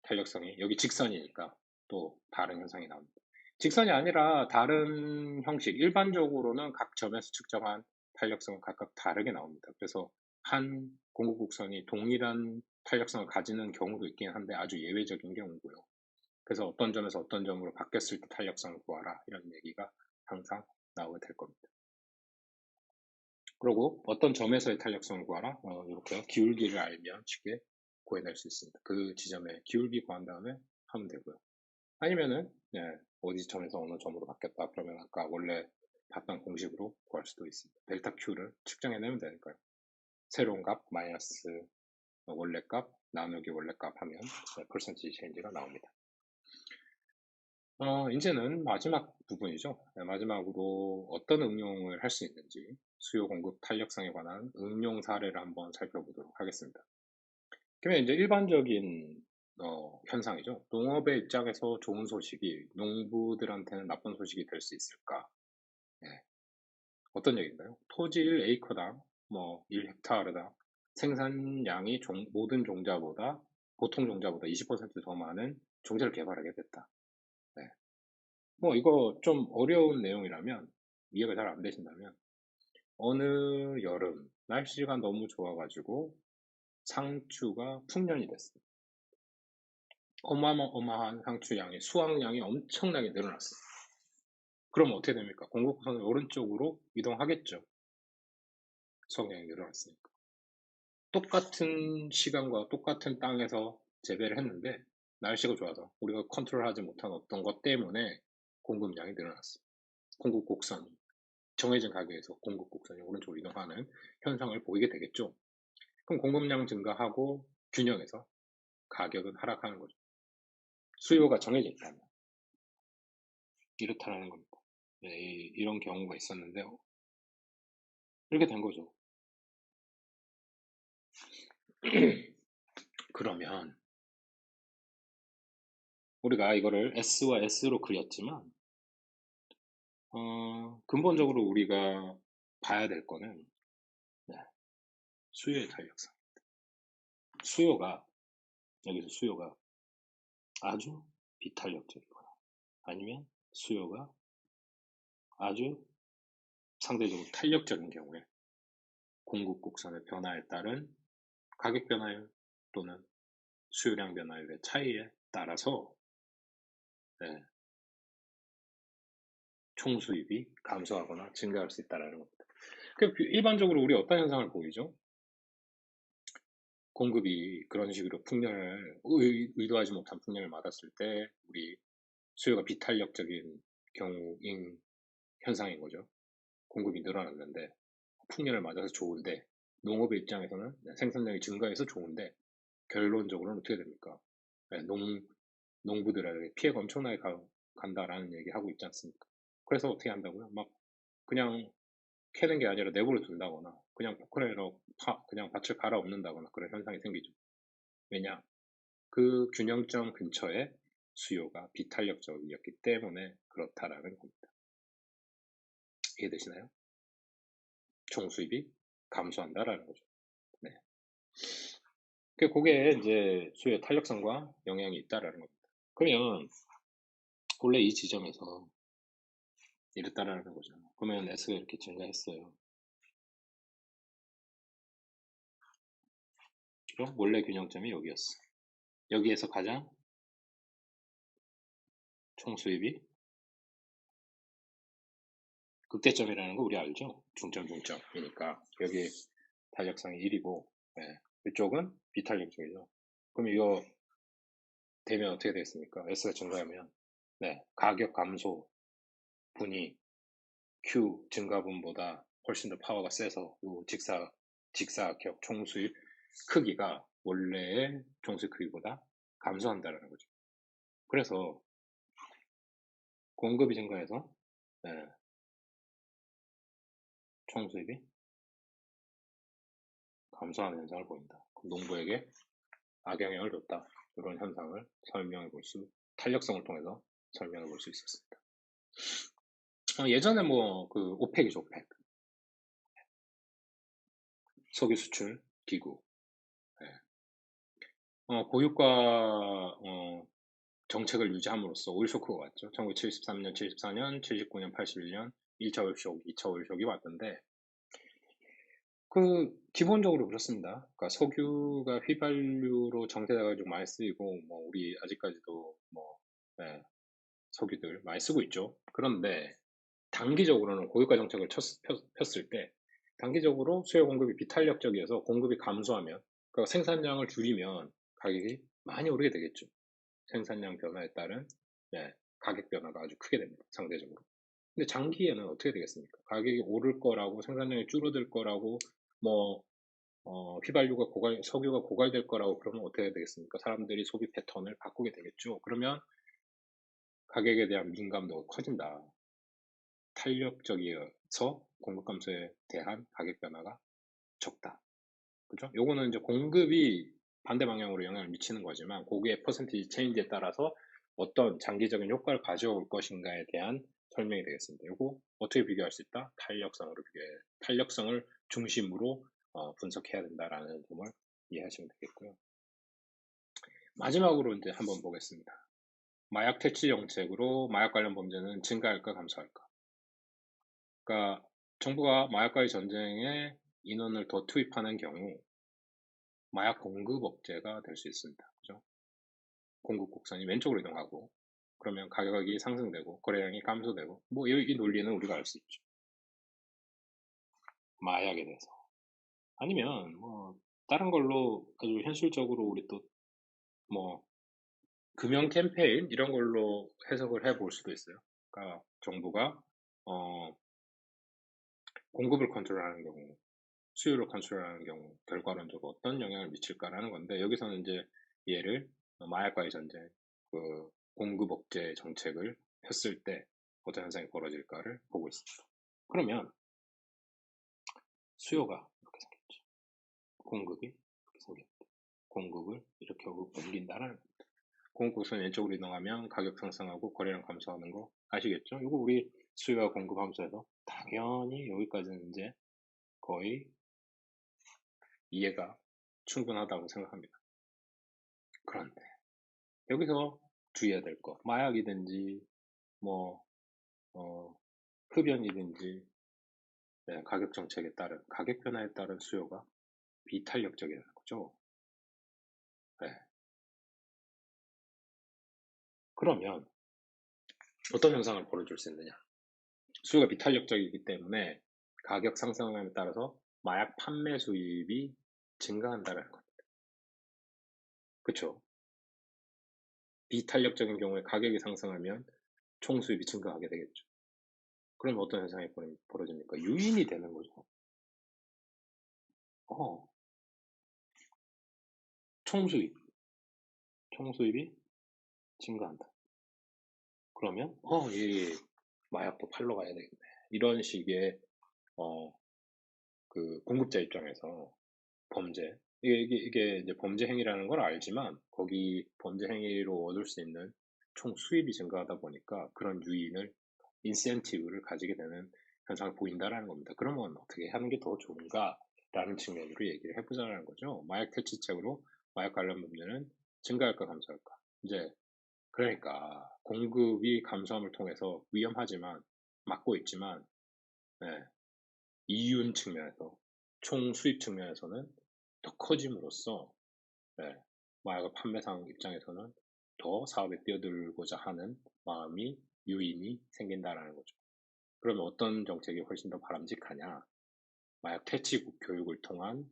탄력성이 여기 직선이니까 또 다른 현상이 나옵니다. 직선이 아니라 다른 형식, 일반적으로는 각 점에서 측정한 탄력성은 각각 다르게 나옵니다. 그래서 한 공급곡선이 동일한 탄력성을 가지는 경우도 있긴 한데 아주 예외적인 경우고요. 그래서 어떤 점에서 어떤 점으로 바뀌었을 때 탄력성을 구하라 이런 얘기가 항상 나오게 될 겁니다. 그리고 어떤 점에서의 탄력성을 구하라 이렇게 기울기를 알면 쉽게 구해낼 수 있습니다. 그 지점에 기울기 구한 다음에 하면 되고요. 아니면은 어디 점에서 어느 점으로 바뀌었다 그러면 아까 원래 봤던 공식으로 구할 수도 있습니다. 델타 Q를 측정해내면 되니까요. 새로운 값 마이너스 원래 값 나누기 원래 값 하면 퍼센티지 체인지가 나옵니다. 이제는 마지막 부분이죠. 마지막으로 어떤 응용을 할 수 있는지 수요 공급 탄력성에 관한 응용 사례를 한번 살펴보도록 하겠습니다. 그러면 이제 일반적인 현상이죠. 농업의 입장에서 좋은 소식이 농부들한테는 나쁜 소식이 될 수 있을까? 네. 어떤 얘기인가요? 토지 1에이커당 뭐 1헥타르당 생산량이 모든 종자보다 보통 종자보다 20%더 많은 종자를 개발하게 됐다. 네. 뭐 이거 좀 어려운 내용이라면 이해가 잘 안 되신다면 어느 여름 날씨가 너무 좋아가지고 상추가 풍년이 됐어요. 어마어마한 상추량이 수확량이 엄청나게 늘어났어요. 그럼 어떻게 됩니까? 공급선을 오른쪽으로 이동하겠죠. 수확량이 늘어났으니까. 똑같은 시간과 똑같은 땅에서 재배를 했는데 날씨가 좋아서 우리가 컨트롤하지 못한 어떤 것 때문에 공급량이 늘어났어요. 공급 곡선이 정해진 가격에서 공급 곡선이 오른쪽으로 이동하는 현상을 보이게 되겠죠. 그럼 공급량 증가하고 균형해서 가격은 하락하는 거죠. 수요가 정해져 있다면 이렇다는 겁니다. 네, 이런 경우가 있었는데요. 이렇게 된 거죠. 그러면 우리가 이거를 S와 S로 그렸지만 근본적으로 우리가 봐야 될 거는 수요의 탄력성. 수요가 여기서 수요가 아주 비탄력적이거나 아니면 수요가 아주 상대적으로 탄력적인 경우에 공급 곡선의 변화에 따른 가격 변화율 또는 수요량 변화율의 차이에 따라서 총 수입이 감소하거나 증가할 수 있다는 겁니다. 일반적으로 우리 어떤 현상을 보이죠? 공급이 그런 식으로 풍년을 의도하지 못한 풍년을 맞았을 때 우리 수요가 비탄력적인 경우인 현상인 거죠. 공급이 늘어났는데 풍년을 맞아서 좋은데 농업의 입장에서는 생산량이 증가해서 좋은데 결론적으로는 어떻게 됩니까? 농부들에게 피해가 엄청나게 간다라는 얘기 하고 있지 않습니까? 그래서 어떻게 한다고요? 막 그냥 캐는 게 아니라 내버려 둔다거나 그냥 포크레인으로 그냥 밭을 갈아엎는다거나 그런 현상이 생기죠. 왜냐? 그 균형점 근처에 수요가 비탄력적이었기 때문에 그렇다라는 겁니다. 이해되시나요? 총 수입이 감소한다라는 거죠. 네. 그게 이제 수요의 탄력성과 영향이 있다라는 겁니다. 그러면 원래 이 지점에서 이랬다라는 거죠. 그러면 S가 이렇게 증가했어요. 그럼 원래 균형점이 여기였어. 여기에서 가장 총 수입이 극대점이라는 거 우리 알죠? 중점이니까 여기 탄력성이 1이고 이쪽은 비탄력적이죠. 그럼 이거 되면 어떻게 되겠습니까? S가 증가하면 가격 감소 분이 Q 증가분보다 훨씬 더 파워가 세서 이 직사각형 총수입 크기가 원래의 총수입 크기보다 감소한다는 거죠. 그래서 공급이 증가해서 총수입이 감소하는 현상을 보인다. 농부에게 악영향을 줬다. 이런 현상을 탄력성을 통해서 설명해 볼 수 있었습니다. 예전에 오펙이죠, 오펙. 석유 수출 기구. 고유가 정책을 유지함으로써 오일 쇼크가 왔죠. 1973년, 74년, 79년, 81년 1차 오일 쇼크, 2차 오일 쇼크가 왔던데 기본적으로 그렇습니다. 그러니까 석유가 휘발유로 정제돼가지고 많이 쓰이고 우리 아직까지도 석유들 많이 쓰고 있죠. 그런데 단기적으로는 고유가 정책을 폈을 때 단기적으로 수요 공급이 비탄력적이어서 공급이 감소하면 그러니까 생산량을 줄이면 가격이 많이 오르게 되겠죠. 생산량 변화에 따른 가격 변화가 아주 크게 됩니다. 상대적으로. 근데 장기에는 어떻게 되겠습니까? 가격이 오를 거라고 생산량이 줄어들 거라고 석유가 고갈될 거라고 그러면 어떻게 되겠습니까? 사람들이 소비 패턴을 바꾸게 되겠죠. 그러면 가격에 대한 민감도가 커진다. 탄력적이어서 공급 감소에 대한 가격 변화가 적다. 그죠? 요거는 이제 공급이 반대 방향으로 영향을 미치는 거지만 고기의 퍼센티지 체인지에 따라서 어떤 장기적인 효과를 가져올 것인가에 대한 설명이 되겠습니다. 요거 어떻게 비교할 수 있다? 탄력성을 중심으로 분석해야 된다라는 점을 이해하시면 되겠고요. 마지막으로 이제 한번 보겠습니다. 마약 퇴치 정책으로 마약 관련 범죄는 증가할까 감소할까? 그러니까 정부가 마약과의 전쟁에 인원을 더 투입하는 경우 마약 공급 억제가 될 수 있습니다. 그죠? 공급 곡선이 왼쪽으로 이동하고 그러면 가격이 상승되고 거래량이 감소되고 이 논리는 우리가 알 수 있죠. 마약에 대해서. 아니면 다른 걸로 아주 현실적으로 우리 또 금연 캠페인 이런 걸로 해석을 해볼 수도 있어요. 그러니까 정부가 공급을 컨트롤하는 경우 수요를 컨트롤하는 경우 결과론적으로 어떤 영향을 미칠까라는 건데 여기서는 이제 얘를 마약과의 전쟁, 공급 억제 정책을 폈을 때 어떤 현상이 벌어질까를 보고 있습니다. 그러면 수요가 이렇게 생겼죠. 공급이 이렇게 생겼다. 공급을 이렇게 옮긴다라는 겁니다. 공급선 왼쪽으로 이동하면 가격 상승하고 거래량 감소하는 거 아시겠죠? 이거 우리 수요와 공급 함수에서 당연히 여기까지는 이제 거의 이해가 충분하다고 생각합니다. 그런데 여기서 주의해야 될 거, 마약이든지 흡연이든지 가격 정책에 따른 가격 변화에 따른 수요가 비탄력적이라는 거죠. 그러면 어떤 현상을 벌어줄 수 있느냐? 수요가 비탄력적이기 때문에 가격 상승함에 따라서 마약 판매 수입이 증가한다는 겁니다. 그쵸? 비탄력적인 경우에 가격이 상승하면 총 수입이 증가하게 되겠죠. 그럼 어떤 현상이 벌어집니까? 유인이 되는 거죠. 총 수입이 증가한다. 그러면 이 마약도 팔러 가야 되겠네. 이런 식의 공급자 입장에서 범죄 이게 이제 범죄 행위라는 걸 알지만 거기 범죄 행위로 얻을 수 있는 총 수입이 증가하다 보니까 그런 유인을, 인센티브를 가지게 되는 현상을 보인다라는 겁니다. 그러면 어떻게 하는 게 더 좋은가라는 측면으로 얘기를 해보자는 거죠. 마약 퇴치책으로 마약 관련 범죄는 증가할까 감소할까? 이제 그러니까 공급이 감소함을 통해서 위험하지만 막고 있지만, 예, 이윤 측면에서, 총 수입 측면에서는 더 커짐으로써, 예, 마약 판매상 입장에서는 더 사업에 뛰어들고자 하는 마음이, 유인이 생긴다라는 거죠. 그러면 어떤 정책이 훨씬 더 바람직하냐? 마약 퇴치 교육을 통한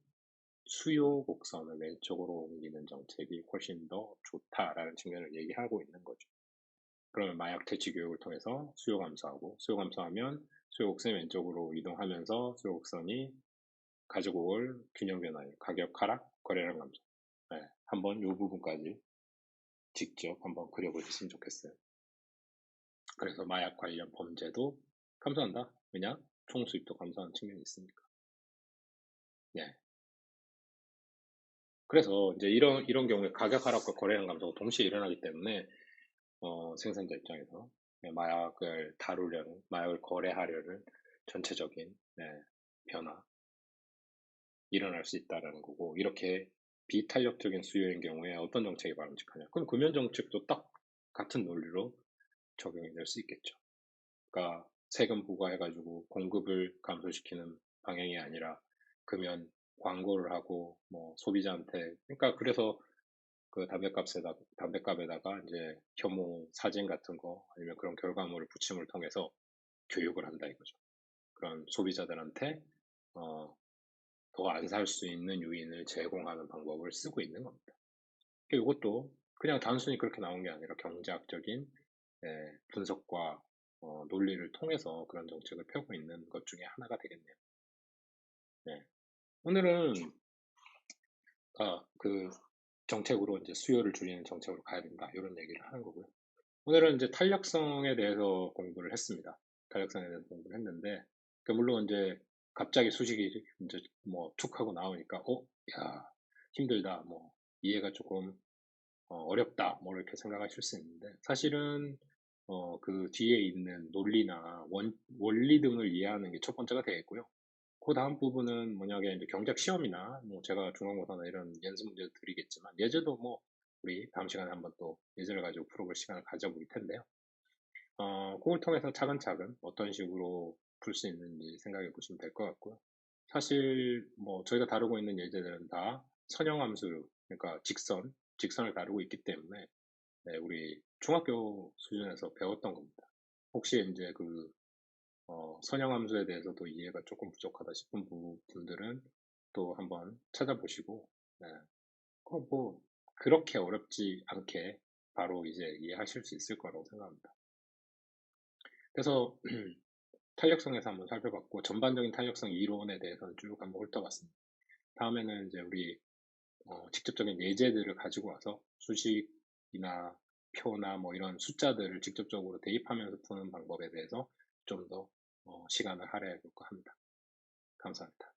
수요 곡선을 왼쪽으로 옮기는 정책이 훨씬 더 좋다라는 측면을 얘기하고 있는 거죠. 그러면 마약 퇴치 교육을 통해서 수요 감소하고, 수요 감소하면 수요 곡선이 왼쪽으로 이동하면서 수요 곡선이 가지고 올 균형 변화, 가격 하락, 거래량 감소. 네, 한번 이 부분까지 직접 한번 그려보셨으면 좋겠어요. 그래서 마약 관련 범죄도 감소한다. 왜냐? 총 수입도 감소하는 측면이 있으니까. 네. 그래서 이제 이런 경우에 가격 하락과 거래량 감소가 동시에 일어나기 때문에 생산자 입장에서, 네, 마약을 다루려는, 마약을 거래하려는 전체적인, 네, 변화 일어날 수 있다라는 거고, 이렇게 비탄력적인 수요인 경우에 어떤 정책이 바람직하냐? 그럼 금연 정책도 딱 같은 논리로 적용이 될 수 있겠죠. 그러니까 세금 부과해가지고 공급을 감소시키는 방향이 아니라 금연 광고를 하고 뭐 소비자한테, 그러니까 그래서 그 담배값에다가 이제 혐오 사진 같은 거 아니면 그런 결과물을 붙임을 통해서 교육을 한다 이거죠. 그런 소비자들한테 더 안 살 수 있는 요인을 제공하는 방법을 쓰고 있는 겁니다. 이것도 그냥 단순히 그렇게 나온 게 아니라 경제학적인, 분석과 논리를 통해서 그런 정책을 펴고 있는 것 중에 하나가 되겠네요. 네. 오늘은 그 정책으로 이제 수요를 줄이는 정책으로 가야 된다 이런 얘기를 하는 거고요. 오늘은 이제 탄력성에 대해서 공부를 했습니다. 탄력성에 대해서 공부를 했는데, 물론 이제 갑자기 수식이 이제 뭐 툭 하고 나오니까, 야, 힘들다, 뭐, 이해가 조금 어렵다, 뭐 이렇게 생각하실 수 있는데, 사실은 그 뒤에 있는 논리나 원리 등을 이해하는 게 첫 번째가 되겠고요. 그 다음 부분은 뭐냐면 이제 경작 시험이나 뭐 제가 중간고사나 이런 연습 문제를 드리겠지만, 예제도 뭐 우리 다음 시간에 한번 또 예제를 가지고 풀어볼 시간을 가져볼 텐데요. 그걸 통해서 차근차근 어떤 식으로 풀 수 있는지 생각해 보시면 될 것 같고요. 사실 뭐 저희가 다루고 있는 예제들은 다 선형함수, 그러니까 직선을 다루고 있기 때문에, 네, 우리 중학교 수준에서 배웠던 겁니다. 혹시 이제 그 선형함수에 대해서도 이해가 조금 부족하다 싶은 분들은 또 한번 찾아보시고, 네, 뭐 그렇게 어렵지 않게 바로 이제 이해하실 수 있을 거라고 생각합니다. 그래서 탄력성에서 한번 살펴봤고, 전반적인 탄력성 이론에 대해서는 쭉 한번 훑어봤습니다. 다음에는 이제 우리 직접적인 예제들을 가지고 와서 수식이나 표나 뭐 이런 숫자들을 직접적으로 대입하면서 푸는 방법에 대해서 좀 더 시간을 할애해 볼까 합니다. 감사합니다.